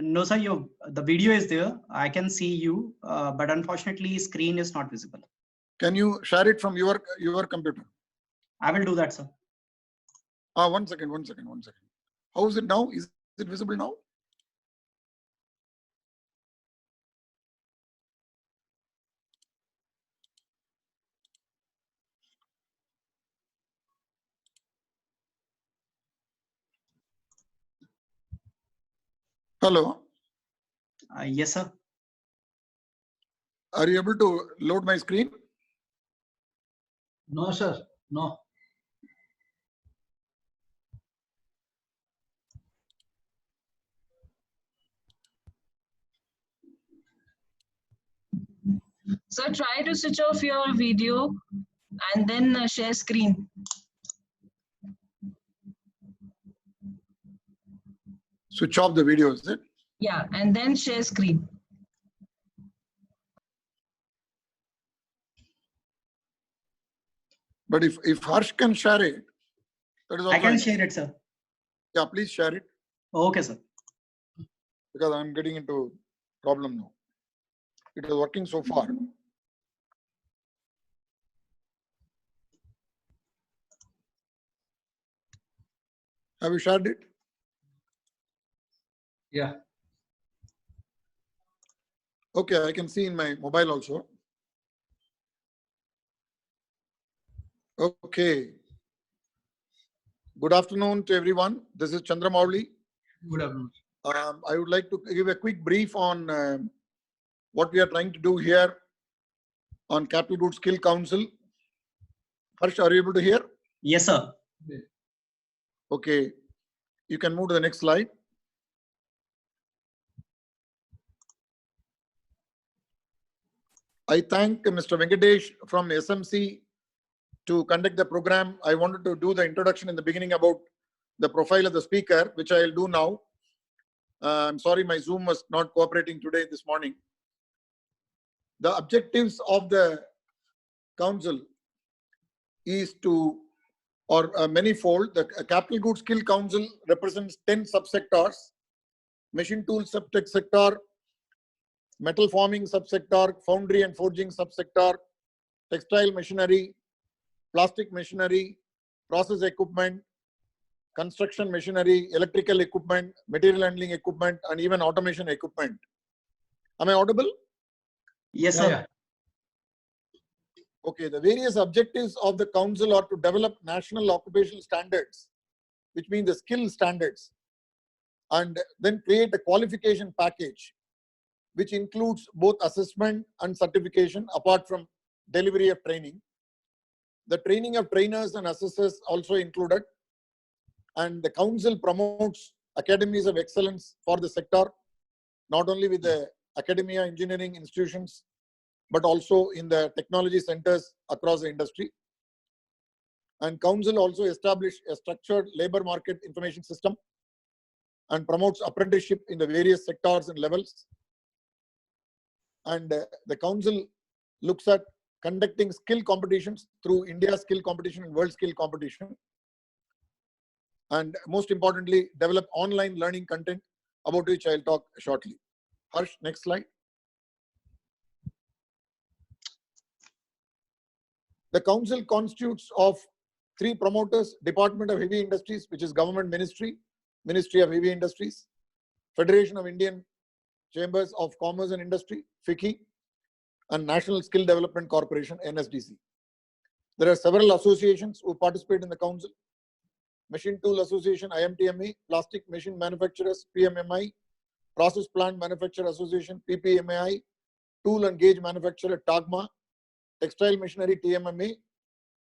No, sir. The video is there. I can see you, but unfortunately, screen is not visible. Can you share it from your computer? I will do that, sir. 1 second. How is it now? Is it visible now? Hello. Yes, sir. Are you able to load my screen? No, sir. No. So try to switch off your video and then share screen. Switch off the video, is it? Yeah, and then share screen. But if Harsh can share it, that is also I can fine. share it, sir. Yeah, please share it. Okay, sir. Because I'm getting into problem now. It is working so far. Have you shared it? Yeah. Okay, I can see in my mobile also. Okay. Good afternoon to everyone. This is Chandramouli. Good afternoon. I would like to give a quick brief on what we are trying to do here on Capital Goods Skill Council. Harsh, are you able to hear? Yes, sir. Okay. You can move to the next slide. I thank Mr. Venkatesh from SMC to conduct the program. I wanted to do the introduction in the beginning about the profile of the speaker, which I'll do now. I'm sorry, my Zoom was not cooperating today, this morning. The objectives of the council is to, or manifold. The Capital Goods Skill Council represents 10 subsectors: machine tool subsector, metal forming subsector, foundry and forging subsector, textile machinery, plastic machinery, process equipment, construction machinery, electrical equipment, material handling equipment, and even automation equipment. Am I audible? Yes, sir. Yeah. Okay, the various objectives of the council are to develop national occupational standards, which means the skill standards, and then create a qualification package, which includes both assessment and certification apart from delivery of training. The training of trainers and assessors also included, and the council promotes academies of excellence for the sector, not only with the academia engineering institutions, but also in the technology centers across the industry. And council also established a structured labor market information system and promotes apprenticeship in the various sectors and levels. And the council looks at conducting skill competitions through India skill competition and world skill competition. And most importantly, develop online learning content, about which I'll talk shortly. Harsh, next slide. The council constitutes of 3 promoters: Department of Heavy Industries, which is government ministry, Ministry of Heavy Industries; Federation of Indian Chambers of Commerce and Industry, FICCI; and National Skill Development Corporation, NSDC. There are several associations who participate in the council: Machine Tool Association, IMTMA; Plastic Machine Manufacturers, PMMI; Process Plant Manufacturer Association, PPMAI; Tool and Gauge Manufacturer, TAGMA; Textile Machinery, TMMA;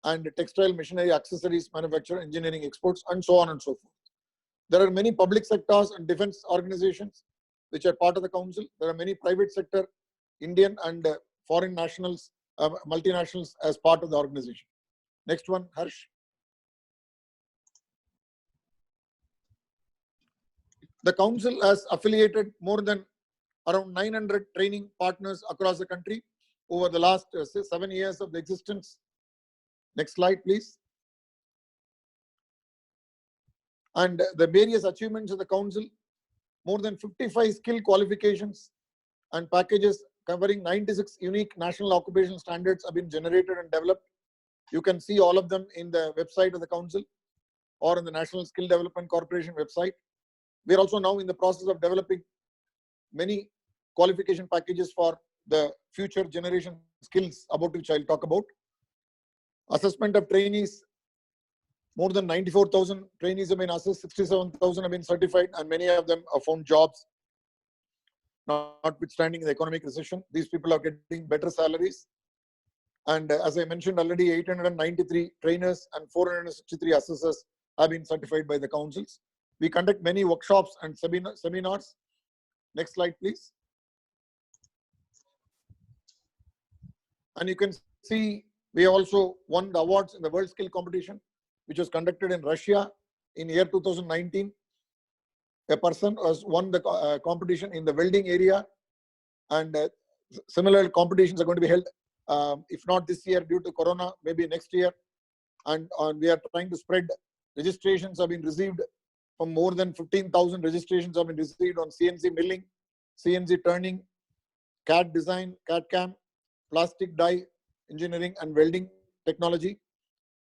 and Textile Machinery Accessories Manufacturer, Engineering Exports, and so on and so forth. There are many public sectors and defense organizations which are part of the council. There are many private sector, Indian and foreign nationals, multinationals as part of the organization. Next one, Harsh. The council has affiliated more than around 900 training partners across the country over the last 7 years of the existence. Next slide, please. And the various achievements of the council: more than 55 skill qualifications and packages covering 96 unique national occupational standards have been generated and developed. You can see all of them in the website of the council or in the National Skill Development Corporation website. We are also now in the process of developing many qualification packages for the future generation skills, about which I'll talk about. Assessment of trainees: more than 94,000 trainees have been assessed, 67,000 have been certified, and many of them have found jobs. Notwithstanding the economic recession, these people are getting better salaries. And as I mentioned already, 893 trainers and 463 assessors have been certified by the councils. We conduct many workshops and seminars. Next slide, please. And you can see we also won the awards in the World Skill Competition, which was conducted in Russia in year 2019. A person has won the competition in the welding area, and similar competitions are going to be held, if not this year due to Corona, maybe next year. And we are trying to spread. Registrations have been received from more than 15,000 registrations have been received on CNC milling, CNC turning, CAD design, CAD CAM, plastic die engineering, and welding technology.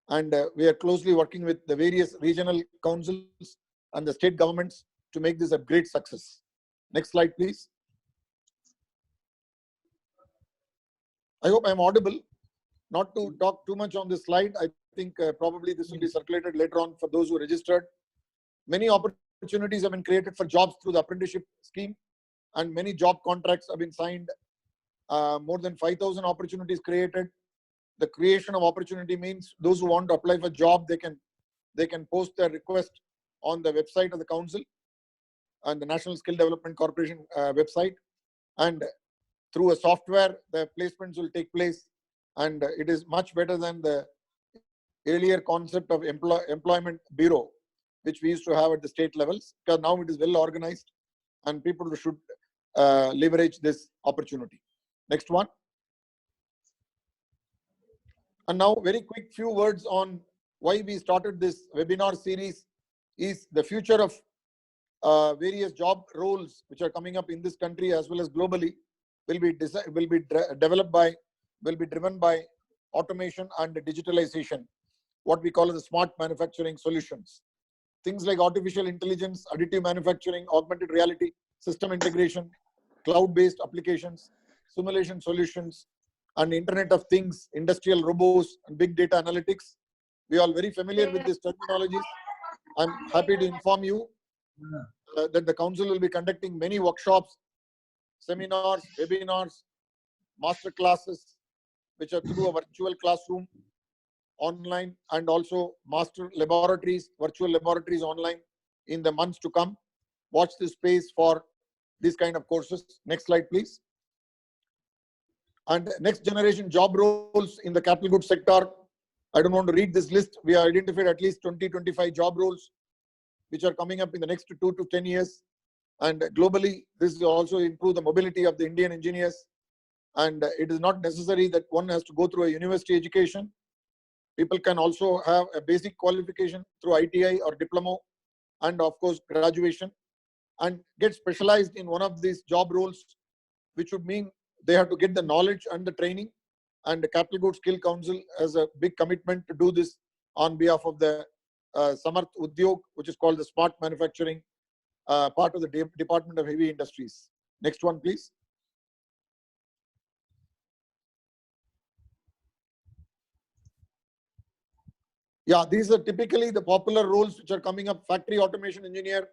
And we are closely working with the various regional councils and the state governments to make this a great success. Next slide, please. I hope I'm audible. Not to talk too much on this slide. I think probably this will be circulated later on for those who registered. Many opportunities have been created for jobs through the apprenticeship scheme, and many job contracts have been signed. More than 5,000 opportunities created. The creation of opportunity means those who want to apply for job, they can post their request on the website of the council and the National Skill Development Corporation website, and through a software the placements will take place, and it is much better than the earlier concept of employment bureau which we used to have at the state levels, because now it is well organized and people should leverage this opportunity. Next one. And now very quick few words on why we started this webinar series is the future of various job roles which are coming up in this country as well as globally will be driven by automation and digitalization, what we call as the smart manufacturing solutions. Things like artificial intelligence, additive manufacturing, augmented reality, system integration, cloud-based applications, simulation solutions, and Internet of Things, industrial robots, and big data analytics. We are all very familiar with these terminologies. I'm happy to inform you that the council will be conducting many workshops, seminars, webinars, master classes, which are through a virtual classroom, online, and also master laboratories, virtual laboratories online in the months to come. Watch this space for these kind of courses. Next slide, please. And next generation job roles in the capital goods sector. I don't want to read this list. We have identified at least 20-25 job roles which are coming up in the next 2 to 10 years. And globally, this will also improve the mobility of the Indian engineers. And it is not necessary that one has to go through a university education. People can also have a basic qualification through ITI or diploma, and of course graduation, and get specialized in one of these job roles, which would mean they have to get the knowledge and the training. And the Capital Goods Skill Council has a big commitment to do this on behalf of the Samarth Udyog, which is called the Smart Manufacturing part of the Department of Heavy Industries. Next one, please. Yeah, these are typically the popular roles which are coming up. Factory automation engineer,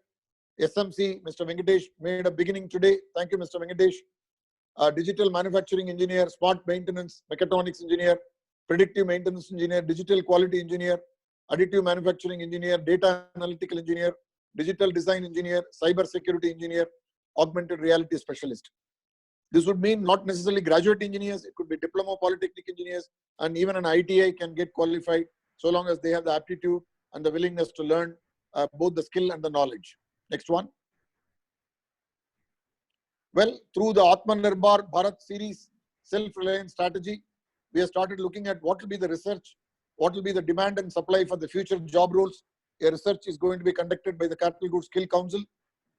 SMC, Mr. Venkatesh made a beginning today. Thank you, Mr. Venkatesh. Digital manufacturing engineer, smart maintenance, mechatronics engineer, predictive maintenance engineer, digital quality engineer, additive manufacturing engineer, data analytical engineer, digital design engineer, cyber security engineer, augmented reality specialist. This would mean not necessarily graduate engineers, it could be diploma polytechnic engineers, and even an ITI can get qualified so long as they have the aptitude and the willingness to learn both the skill and the knowledge. Next one. Well, through the Atmanirbhar Bharat series self-reliance strategy, we have started looking at what will be the research, what will be the demand and supply for the future job roles. A research is going to be conducted by the Capital Goods Skill Council.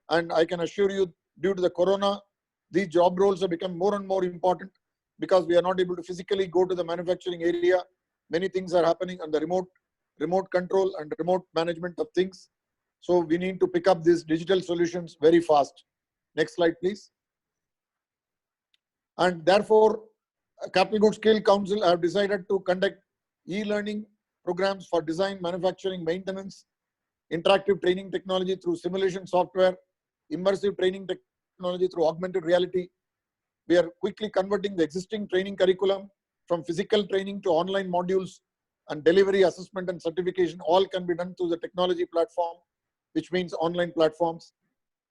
And I can assure you, due to the corona, these job roles have become more and more important because we are not able to physically go to the manufacturing area. Many things are happening on the remote control and remote management of things. So we need to pick up these digital solutions very fast. Next slide, please. And therefore, Capital Goods Skill Council have decided to conduct e-learning programs for design, manufacturing, maintenance, interactive training technology through simulation software, immersive training technology through augmented reality. We are quickly converting the existing training curriculum from physical training to online modules, and delivery, assessment, and certification all can be done through the technology platform, which means online platforms.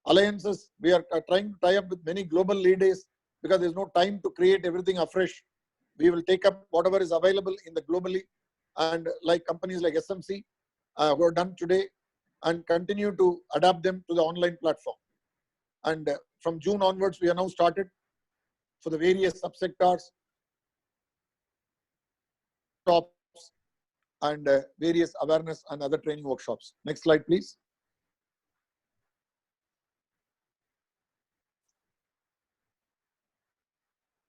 Alliances, we are trying to tie up with many global leaders because there's no time to create everything afresh. We will take up whatever is available in the globally, and like companies like SMC who are done today, and continue to adapt them to the online platform. And from June onwards, we are now started for the various subsectors, tops, and various awareness and other training workshops. Next slide, please.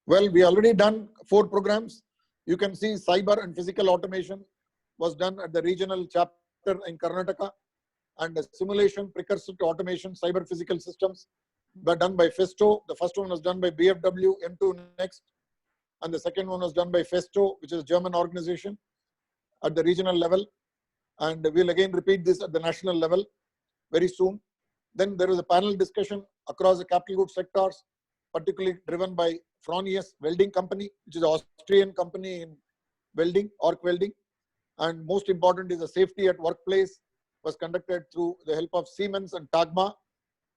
Well, we already done 4 programs. You can see cyber and physical automation was done at the regional chapter in Karnataka, and the simulation precursor to automation, cyber physical systems were done by Festo. The first one was done by BFW, M2 Next, and the second one was done by Festo, which is a German organization at the regional level. And we'll again repeat this at the national level very soon. Then there was a panel discussion across the capital goods sectors, particularly driven by Fronius Welding Company, which is an Austrian company in welding, arc welding. And most important is the safety at workplace was conducted through the help of Siemens and Tagma,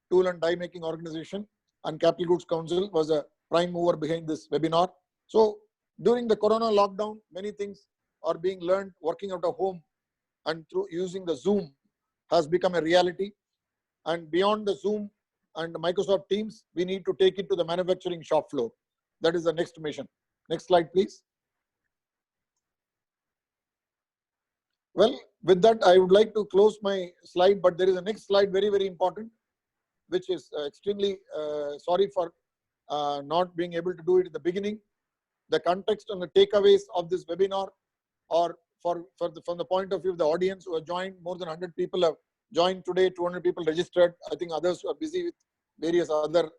tool and die making organization, and Capital Goods Council was a prime mover behind this webinar. So during the corona lockdown, many things are being learned working out of home, and through using the Zoom has become a reality. And beyond the Zoom and Microsoft Teams, we need to take it to the manufacturing shop floor. That is the next mission. Next slide, please. Well, with that, I would like to close my slide, but there is a next slide, very, very important, which is extremely sorry for not being able to do it at the beginning. The context and the takeaways of this webinar, or from the point of view of the audience who have joined, more than 100 people have joined today, 200 people registered. I think others are busy with various other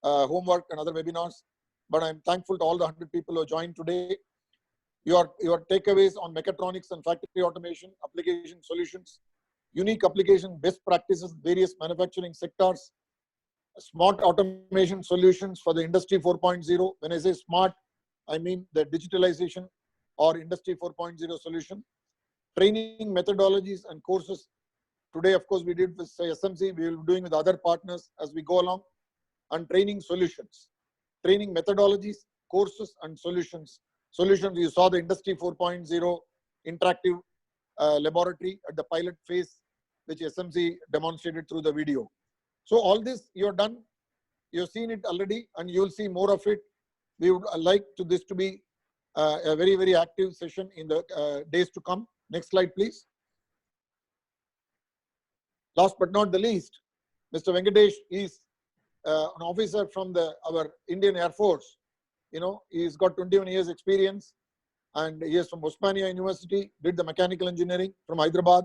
homework and other webinars. But I'm thankful to all the 100 people who have joined today. Your takeaways on mechatronics and factory automation, application solutions, unique application best practices, various manufacturing sectors, smart automation solutions for the industry 4.0. When I say smart, I mean the digitalization or industry 4.0 solution. Training methodologies and courses. Today, of course, we did with SMC. We will be doing with other partners as we go along. And training solutions. Training methodologies, courses, and solutions. Solutions, you saw the industry 4.0 interactive laboratory at the pilot phase, which SMC demonstrated through the video. So all this you have done, you've seen it already, and you will see more of it. We would like this to be a very, very active session in the days to come. Next slide, please. Last but not the least, Mr. Venkatesh is an officer from our Indian Air Force. You know, he's got 21 years experience, and he is from Osmania University, did the mechanical engineering from Hyderabad,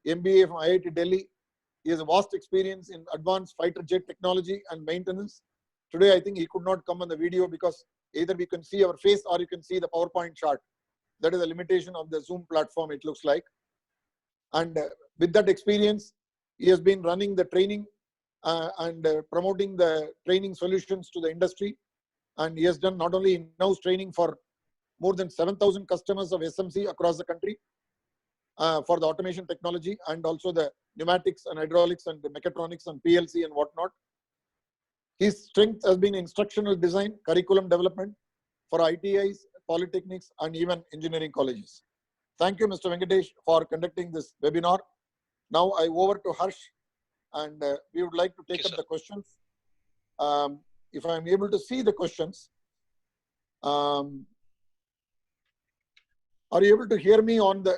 MBA from IIT Delhi. He has a vast experience in advanced fighter jet technology and maintenance. Today, I think he could not come on the video because either we can see our face or you can see the PowerPoint chart. That is the limitation of the Zoom platform, it looks like. And with that experience, he has been running the training and promoting the training solutions to the industry. And he has done not only in-house training for more than 7,000 customers of SMC across the country for the automation technology, and also the pneumatics and hydraulics and the mechatronics and PLC and whatnot. His strength has been instructional design, curriculum development for ITIs, polytechnics, and even engineering colleges. Thank you, Mr. Venkatesh, for conducting this webinar. Now I over to Harsh, and we would like to take up the questions. If I am able to see the questions, are you able to hear me on the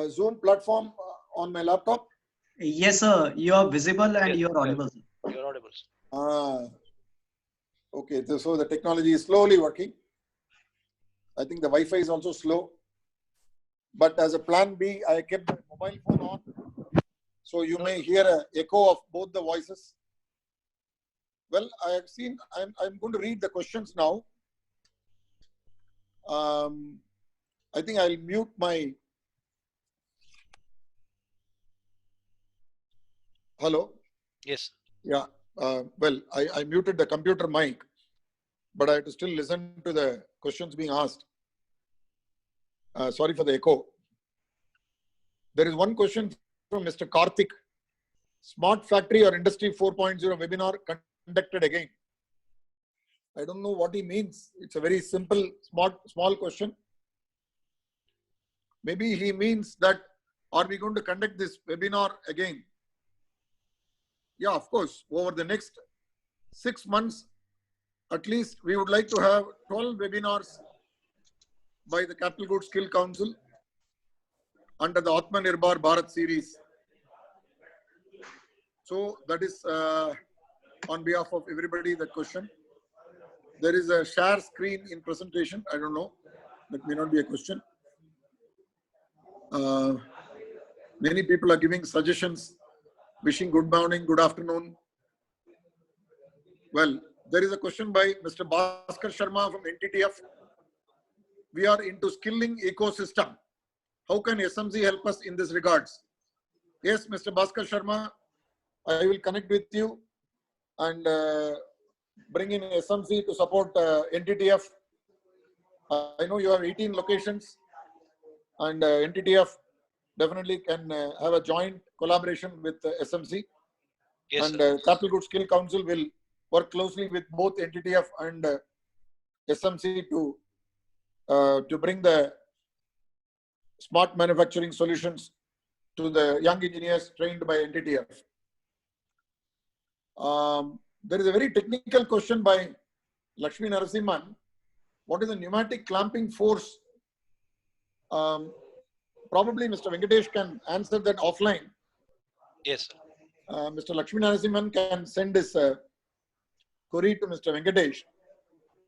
Zoom platform on my laptop? Yes, sir. You are visible and you are audible. You're audible. Okay. So the technology is slowly working. I think the Wi-Fi is also slow. But as a plan B, I kept the mobile phone on. So you may hear an echo of both the voices. Well, I have seen, I'm going to read the questions now. I think I'll mute my. Hello? Yes. Yeah. Well, I muted the computer mic, but I have to still listen to the questions being asked. Sorry for the echo. There is one question from Mr. Karthik. Smart Factory or Industry 4.0 webinar conducted again. I don't know what he means. It's a very simple, small question. Maybe he means that, are we going to conduct this webinar again? Yeah, of course. Over the next 6 months, at least, we would like to have 12 webinars by the Capital Goods Skill Council under the Atmanirbhar Bharat series. So that is on behalf of everybody, the question. There is a share screen in presentation. I don't know. That may not be a question. Many people are giving suggestions, wishing good morning, good afternoon. Well, there is a question by Mr. Bhaskar Sharma from NTTF. We are into skilling ecosystem. How can SMC help us in this regards? Yes, Mr. Bhaskar Sharma, I will connect with you and bring in SMC to support NTTF. I know you have 18 locations, and NTTF definitely can have a joint collaboration with SMC. Yes, and Capital Goods Skill Council will work closely with both NTTF and SMC to bring the smart manufacturing solutions to the young engineers trained by NTTF. There is a very technical question by Lakshmi Narasimhan, what is the pneumatic clamping force? Probably Mr. Venkatesh can answer that offline. Yes, sir. Mr. Lakshmi Narasimhan can send his query to Mr. Venkatesh.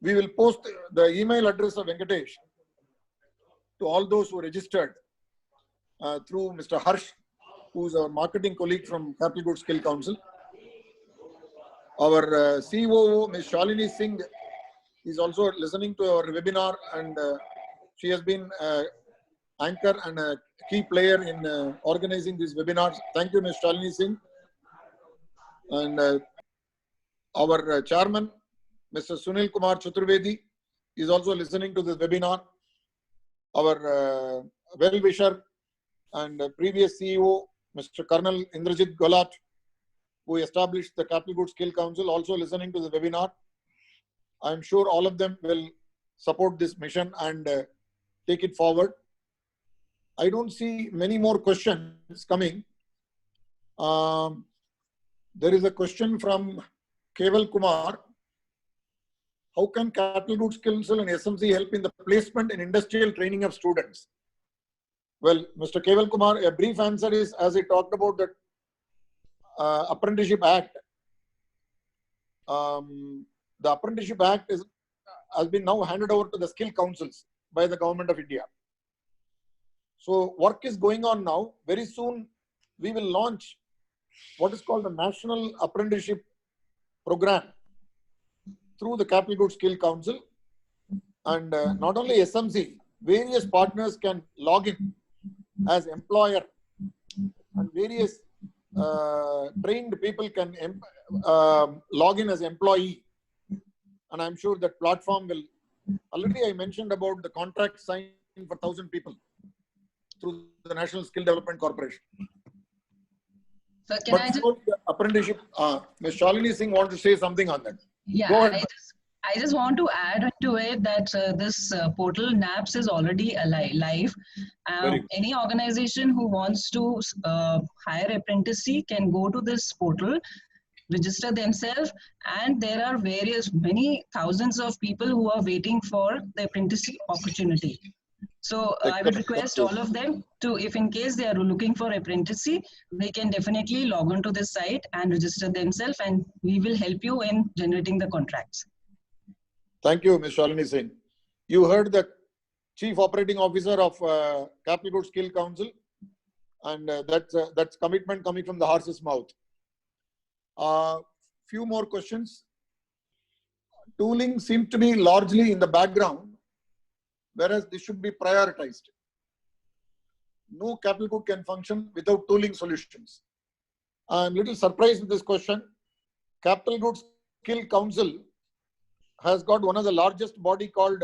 We will post the email address of Venkatesh to all those who registered through Mr. Harsh, who is our marketing colleague from Capital Goods Skill Council. Our COO, Ms. Shalini Singh, is also listening to our webinar, and she has been anchor and a key player in organizing these webinars. Thank you, Ms. Shalini Singh. And our chairman, Mr. Sunil Kumar Chaturvedi, is also listening to this webinar. Our well-wisher and previous CEO, Mr. Colonel Indrajit Golat, who established the Capital Goods Skill Council, also listening to the webinar. I'm sure all of them will support this mission and take it forward. I don't see many more questions coming. There is a question from Keval Kumar. How can Capital Goods Council and SMC help in the placement and industrial training of students? Well, Mr. Keval Kumar, a brief answer is, as I talked about the Apprenticeship Act. The Apprenticeship Act has been now handed over to the skill councils by the Government of India. So work is going on now. Very soon we will launch what is called the National Apprenticeship Program through the Capital Goods Skill Council. And not only SMC, various partners can log in as employer, and various trained people can log in as employee. And I'm sure that platform will, already I mentioned about the contract signed for 1,000 people through the National Skill Development Corporation. So can I just... Apprenticeship, Ms. Shalini Singh wants to say something on that. Yeah, I just want to add to it that this portal NAPS is already live. Any organization who wants to hire apprentices can go to this portal, register themselves, and there are many thousands of people who are waiting for the apprenticeship opportunity. So I would request all of them to, if in case they are looking for apprenticeship, they can definitely log on to this site and register themselves, and we will help you in generating the contracts. Thank you, Ms. Shalini Singh. You heard the Chief Operating Officer of Capital Goods Skill Council, and that's commitment coming from the horse's mouth. Few more questions. Tooling seems to be largely in the background, whereas this should be prioritized. No Capital Good can function without tooling solutions. I'm a little surprised with this question. Capital Goods Skill Council has got one of the largest body called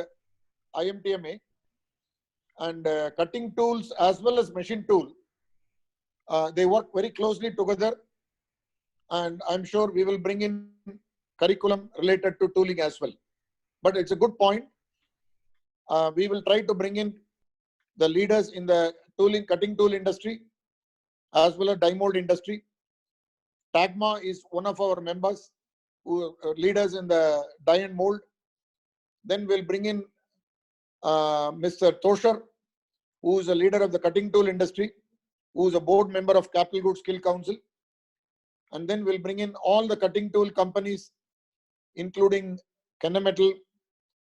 IMTMA, and cutting tools as well as machine tool. They work very closely together, and I'm sure we will bring in curriculum related to tooling as well. But it's a good point. We will try to bring in the leaders in the cutting tool industry as well as die mold industry. TAGMA is one of our members who are leaders in the die and mold. Then we'll bring in Mr. Tosher, who is a leader of the cutting tool industry, who is a board member of Capital Goods Skill Council. And then we'll bring in all the cutting tool companies, including Kennametal,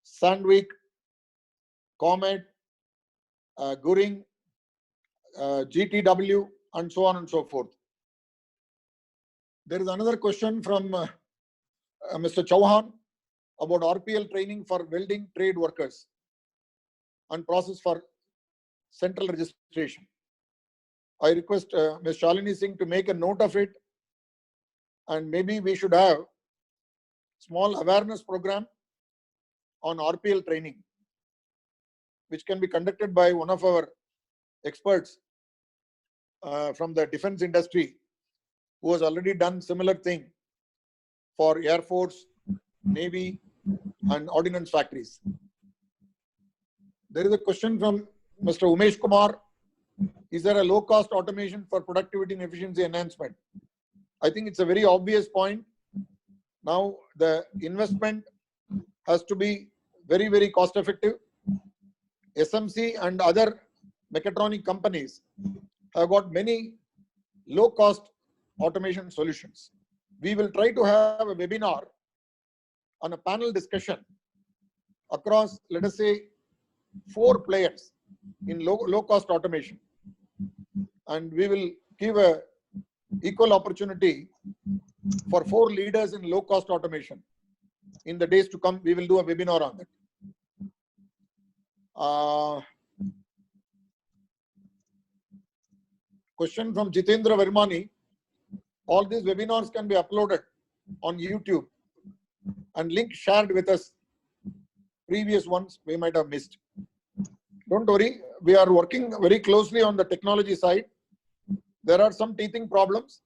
Sandvik, Comet, Goering, GTW, and so on and so forth. There is another question from Mr. Chauhan about RPL training for welding trade workers and process for central registration. I request Ms. Shalini Singh to make a note of it, and maybe we should have small awareness program on RPL training, which can be conducted by one of our experts from the defense industry, who has already done similar thing for Air Force, Navy, and ordnance factories. There is a question from Mr. Umesh Kumar. Is there a low-cost automation for productivity and efficiency enhancement? I think it's a very obvious point. Now, the investment has to be very, very cost effective. SMC and other mechatronic companies have got many low cost automation solutions. We will try to have a webinar on a panel discussion across, let us say, 4 players in low cost automation, and we will give a equal opportunity for 4 leaders in low cost automation. In the days to come, we will do a webinar on that. Question from Jitendra Vermani. All these webinars can be uploaded on YouTube, and link shared with us. Previous ones we might have missed. Don't worry, we are working very closely on the technology side. There are some teething problems,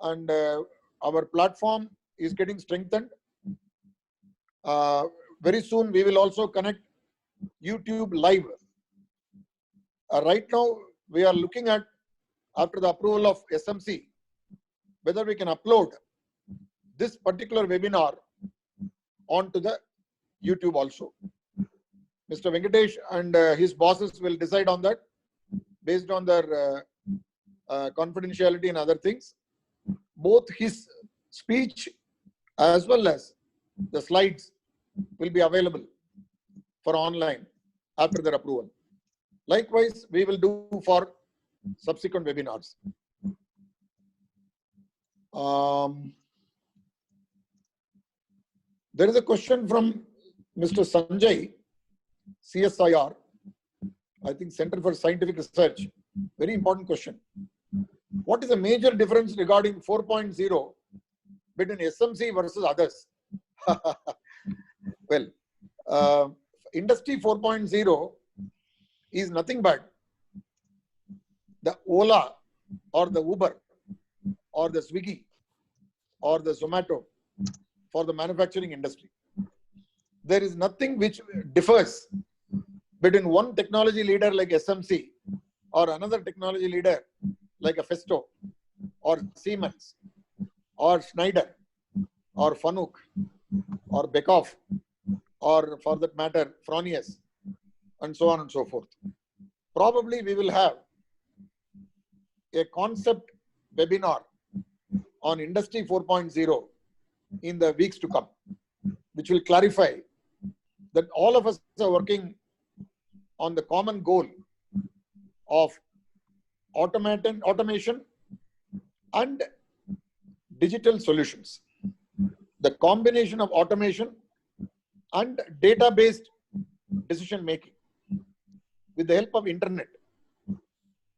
and our platform is getting strengthened. Very soon we will also connect YouTube live. Right now we are looking at, after the approval of SMC, whether we can upload this particular webinar onto the YouTube also. Mr. Venkatesh and his bosses will decide on that based on their confidentiality and other things. Both his speech as well as the slides will be available for online after their approval. Likewise, we will do for subsequent webinars. There is a question from Mr. Sanjay, CSIR, I think Center for Scientific Research. Very important question. What is the major difference regarding 4.0 between SMC versus others? Well, Industry 4.0 is nothing but the Ola or the Uber or the Swiggy or the Zomato for the manufacturing industry. There is nothing which differs between one technology leader like SMC or another technology leader like a Festo or Siemens or Schneider or Fanuc or Beckhoff or, for that matter, Fronius, and so on and so forth. Probably we will have a concept webinar on Industry 4.0 in the weeks to come, which will clarify that all of us are working on the common goal of automation and digital solutions. The combination of automation and data-based decision making with the help of internet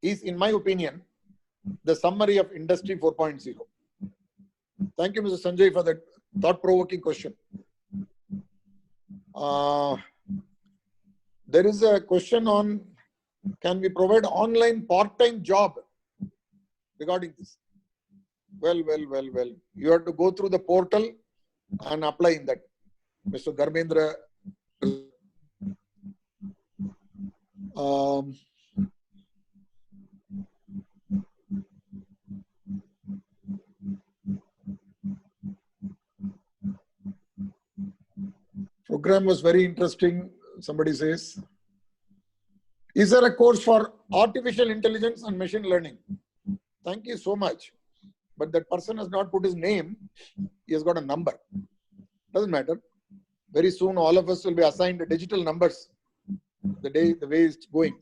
is, in my opinion, the summary of Industry 4.0. Thank you, Mr. Sanjay, for that thought-provoking question. There is a question on, can we provide online part-time job regarding this? Well. You have to go through the portal and apply in that. Mr. Dharmendra. Program was very interesting, somebody says. Is there a course for artificial intelligence and machine learning? Thank you so much. But that person has not put his name. He has got a number. Doesn't matter. Very soon all of us will be assigned digital numbers the way it's going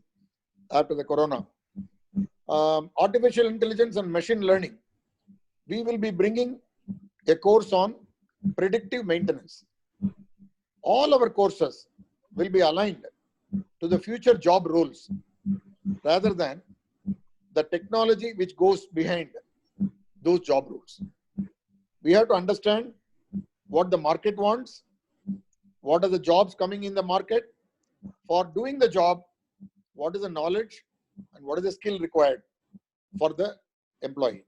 after the corona. Artificial intelligence and machine learning. We will be bringing a course on predictive maintenance. All our courses will be aligned to the future job roles rather than the technology which goes behind those job roles. We have to understand what the market wants, what are the jobs coming in the market. For doing the job, what is the knowledge and what is the skill required for the employee.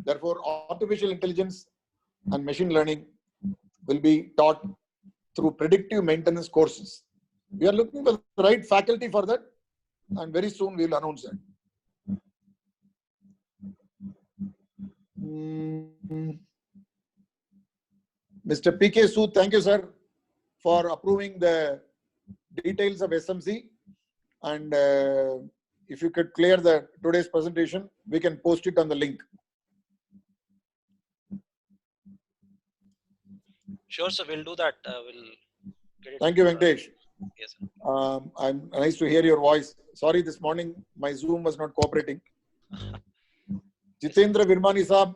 Therefore, artificial intelligence and machine learning will be taught through predictive maintenance courses. We are looking for the right faculty for that, and very soon we will announce that. Mr. PK Sood, thank you, sir. for approving the details of SMC. And if you could clear today's presentation, we can post it on the link. Sure, sir. We'll do that. We'll get it. Thank you, Venkatesh. Yes, sir. I'm nice to hear your voice. Sorry, this morning my Zoom was not cooperating. Jitendra Virmani Saab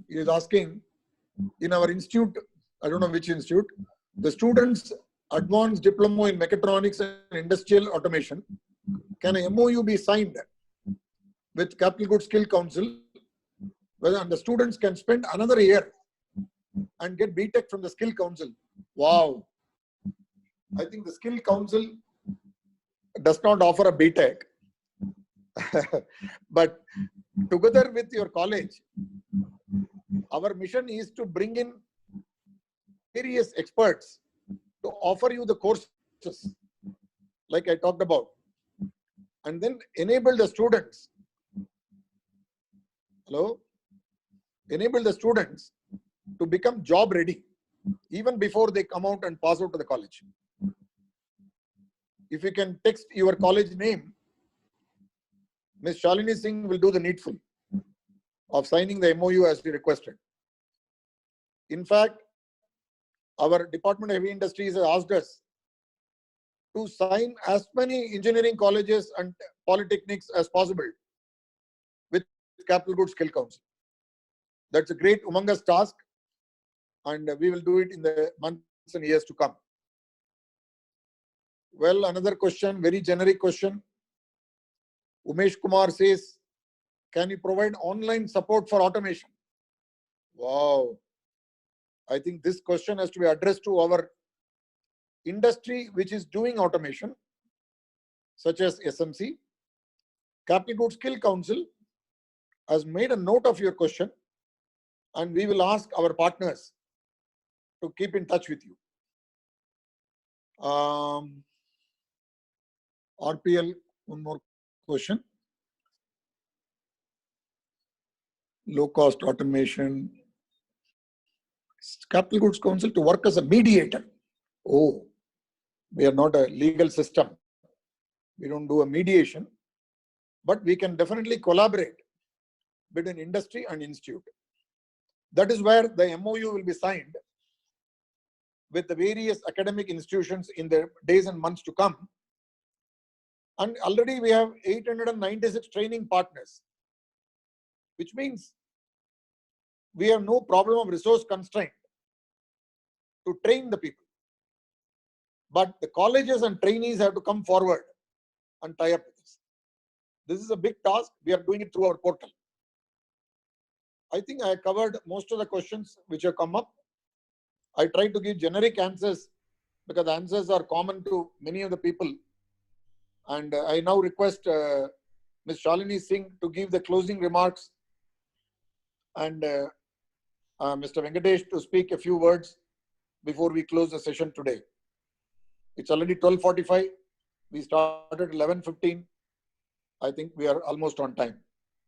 is asking, in our institute, I don't know which institute, the students advanced diploma in mechatronics and industrial automation, can a MOU be signed with Capital Goods Skill Council, whether the students can spend another year and get BTech from the Skill Council? Wow. I think the Skill Council does not offer a BTech, but together with your college, our mission is to bring in various experts to offer you the courses like I talked about, and then enable the students. Enable the students to become job ready even before they come out and pass out to the college. If you can text your college name, Ms. Shalini Singh will do the needful of signing the MOU as we requested. In fact, our Department of Heavy Industries has asked us to sign as many engineering colleges and polytechnics as possible with Capital Goods Skill Council. That's a great, humongous task, and we will do it in the months and years to come. Well, another question, very generic question. Umesh Kumar says, can you provide online support for automation? Wow. I think this question has to be addressed to our industry which is doing automation, such as SMC. Capital Goods Skill Council has made a note of your question, and we will ask our partners to keep in touch with you. RPL, one more question. Low cost automation. Capital Goods Council to work as a mediator. Oh, we are not a legal system. We don't do a mediation, but we can definitely collaborate between industry and institute. That is where the MOU will be signed with the various academic institutions in the days and months to come. And already we have 896 training partners, which means we have no problem of resource constraint to train the people. But the colleges and trainees have to come forward and tie up with us. This is a big task. We are doing it through our portal. I think I covered most of the questions which have come up. I tried to give generic answers because the answers are common to many of the people. And I now request Ms. Shalini Singh to give the closing remarks, and Mr. Venkatesh to speak a few words before we close the session today. It's already 12:45. We started at 11:15. I think we are almost on time.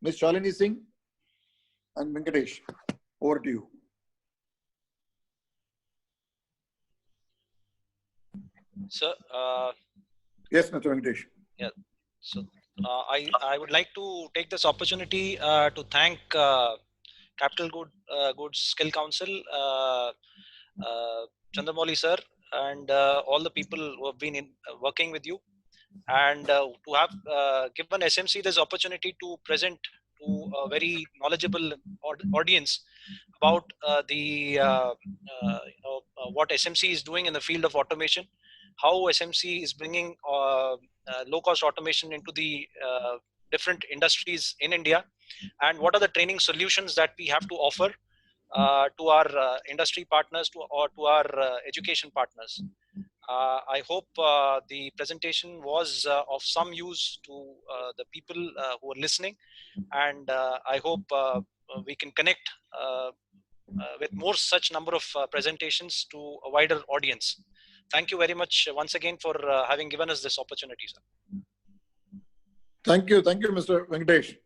Ms. Shalini Singh and Venkatesh, over to you. Sir, yes, Mr. Venkatesh. Yeah. So I would like to take this opportunity to thank Capital Goods Skill Council, Chandramouli sir, and all the people who have been working with you, and to have given SMC this opportunity to present to a very knowledgeable audience about what SMC is doing in the field of automation, how SMC is bringing low-cost automation into the different industries in India, and what are the training solutions that we have to offer to our industry partners or to our education partners. I hope the presentation was of some use to the people who are listening, and I hope we can connect with more such number of presentations to a wider audience. Thank you very much once again for having given us this opportunity, sir. Thank you, Mr. Venkatesh.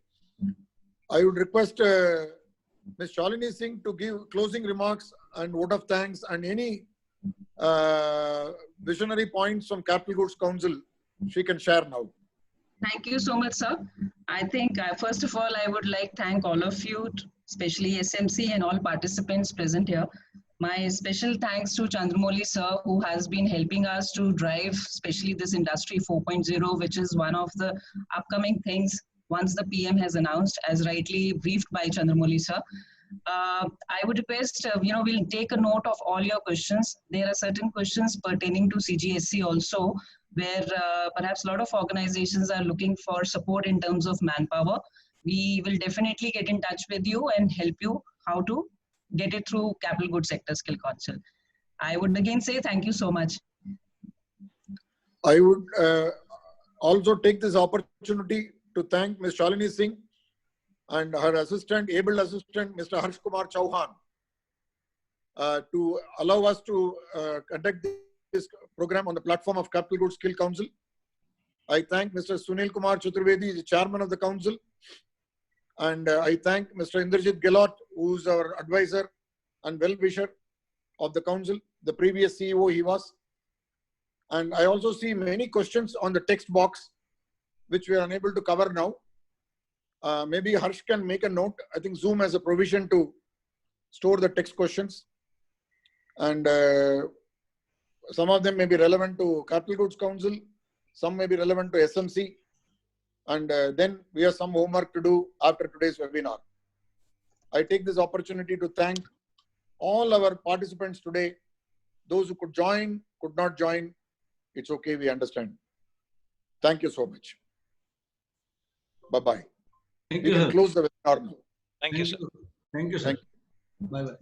I would request Ms. Shalini Singh to give closing remarks and vote of thanks and any visionary points from Capital Goods Council she can share now. Thank you so much, sir. I think, first of all, I would like to thank all of you, especially SMC and all participants present here. My special thanks to Chandramouli sir, who has been helping us to drive, especially this Industry 4.0, which is one of the upcoming things once the PM has announced, as rightly briefed by Chandramouli sir. I would request, we'll take a note of all your questions. There are certain questions pertaining to CGSC also, where perhaps a lot of organizations are looking for support in terms of manpower. We will definitely get in touch with you and help you how to get it through Capital Goods Sector Skill Council. I would again say thank you so much. I would also take this opportunity to thank Ms. Shalini Singh and her assistant, able assistant, Mr. Harsh Kumar Chauhan, to allow us to conduct this program on the platform of Capital Goods Skill Council. I thank Mr. Sunil Kumar Chaturvedi, the chairman of the council. And I thank Mr. Indrajit Gelot, who is our advisor and well-wisher of the council. The previous CEO he was. And I also see many questions on the text box, which we are unable to cover now. Maybe Harsh can make a note. I think Zoom has a provision to store the text questions. And some of them may be relevant to Capital Goods Council. Some may be relevant to SMC. And then we have some homework to do after today's webinar. I take this opportunity to thank all our participants today. Those who could join, could not join. It's okay, we understand. Thank you so much. Bye-bye. Thank We you, can sir. close the webinar now. Thank you, sir. Thank you, sir. Bye-bye.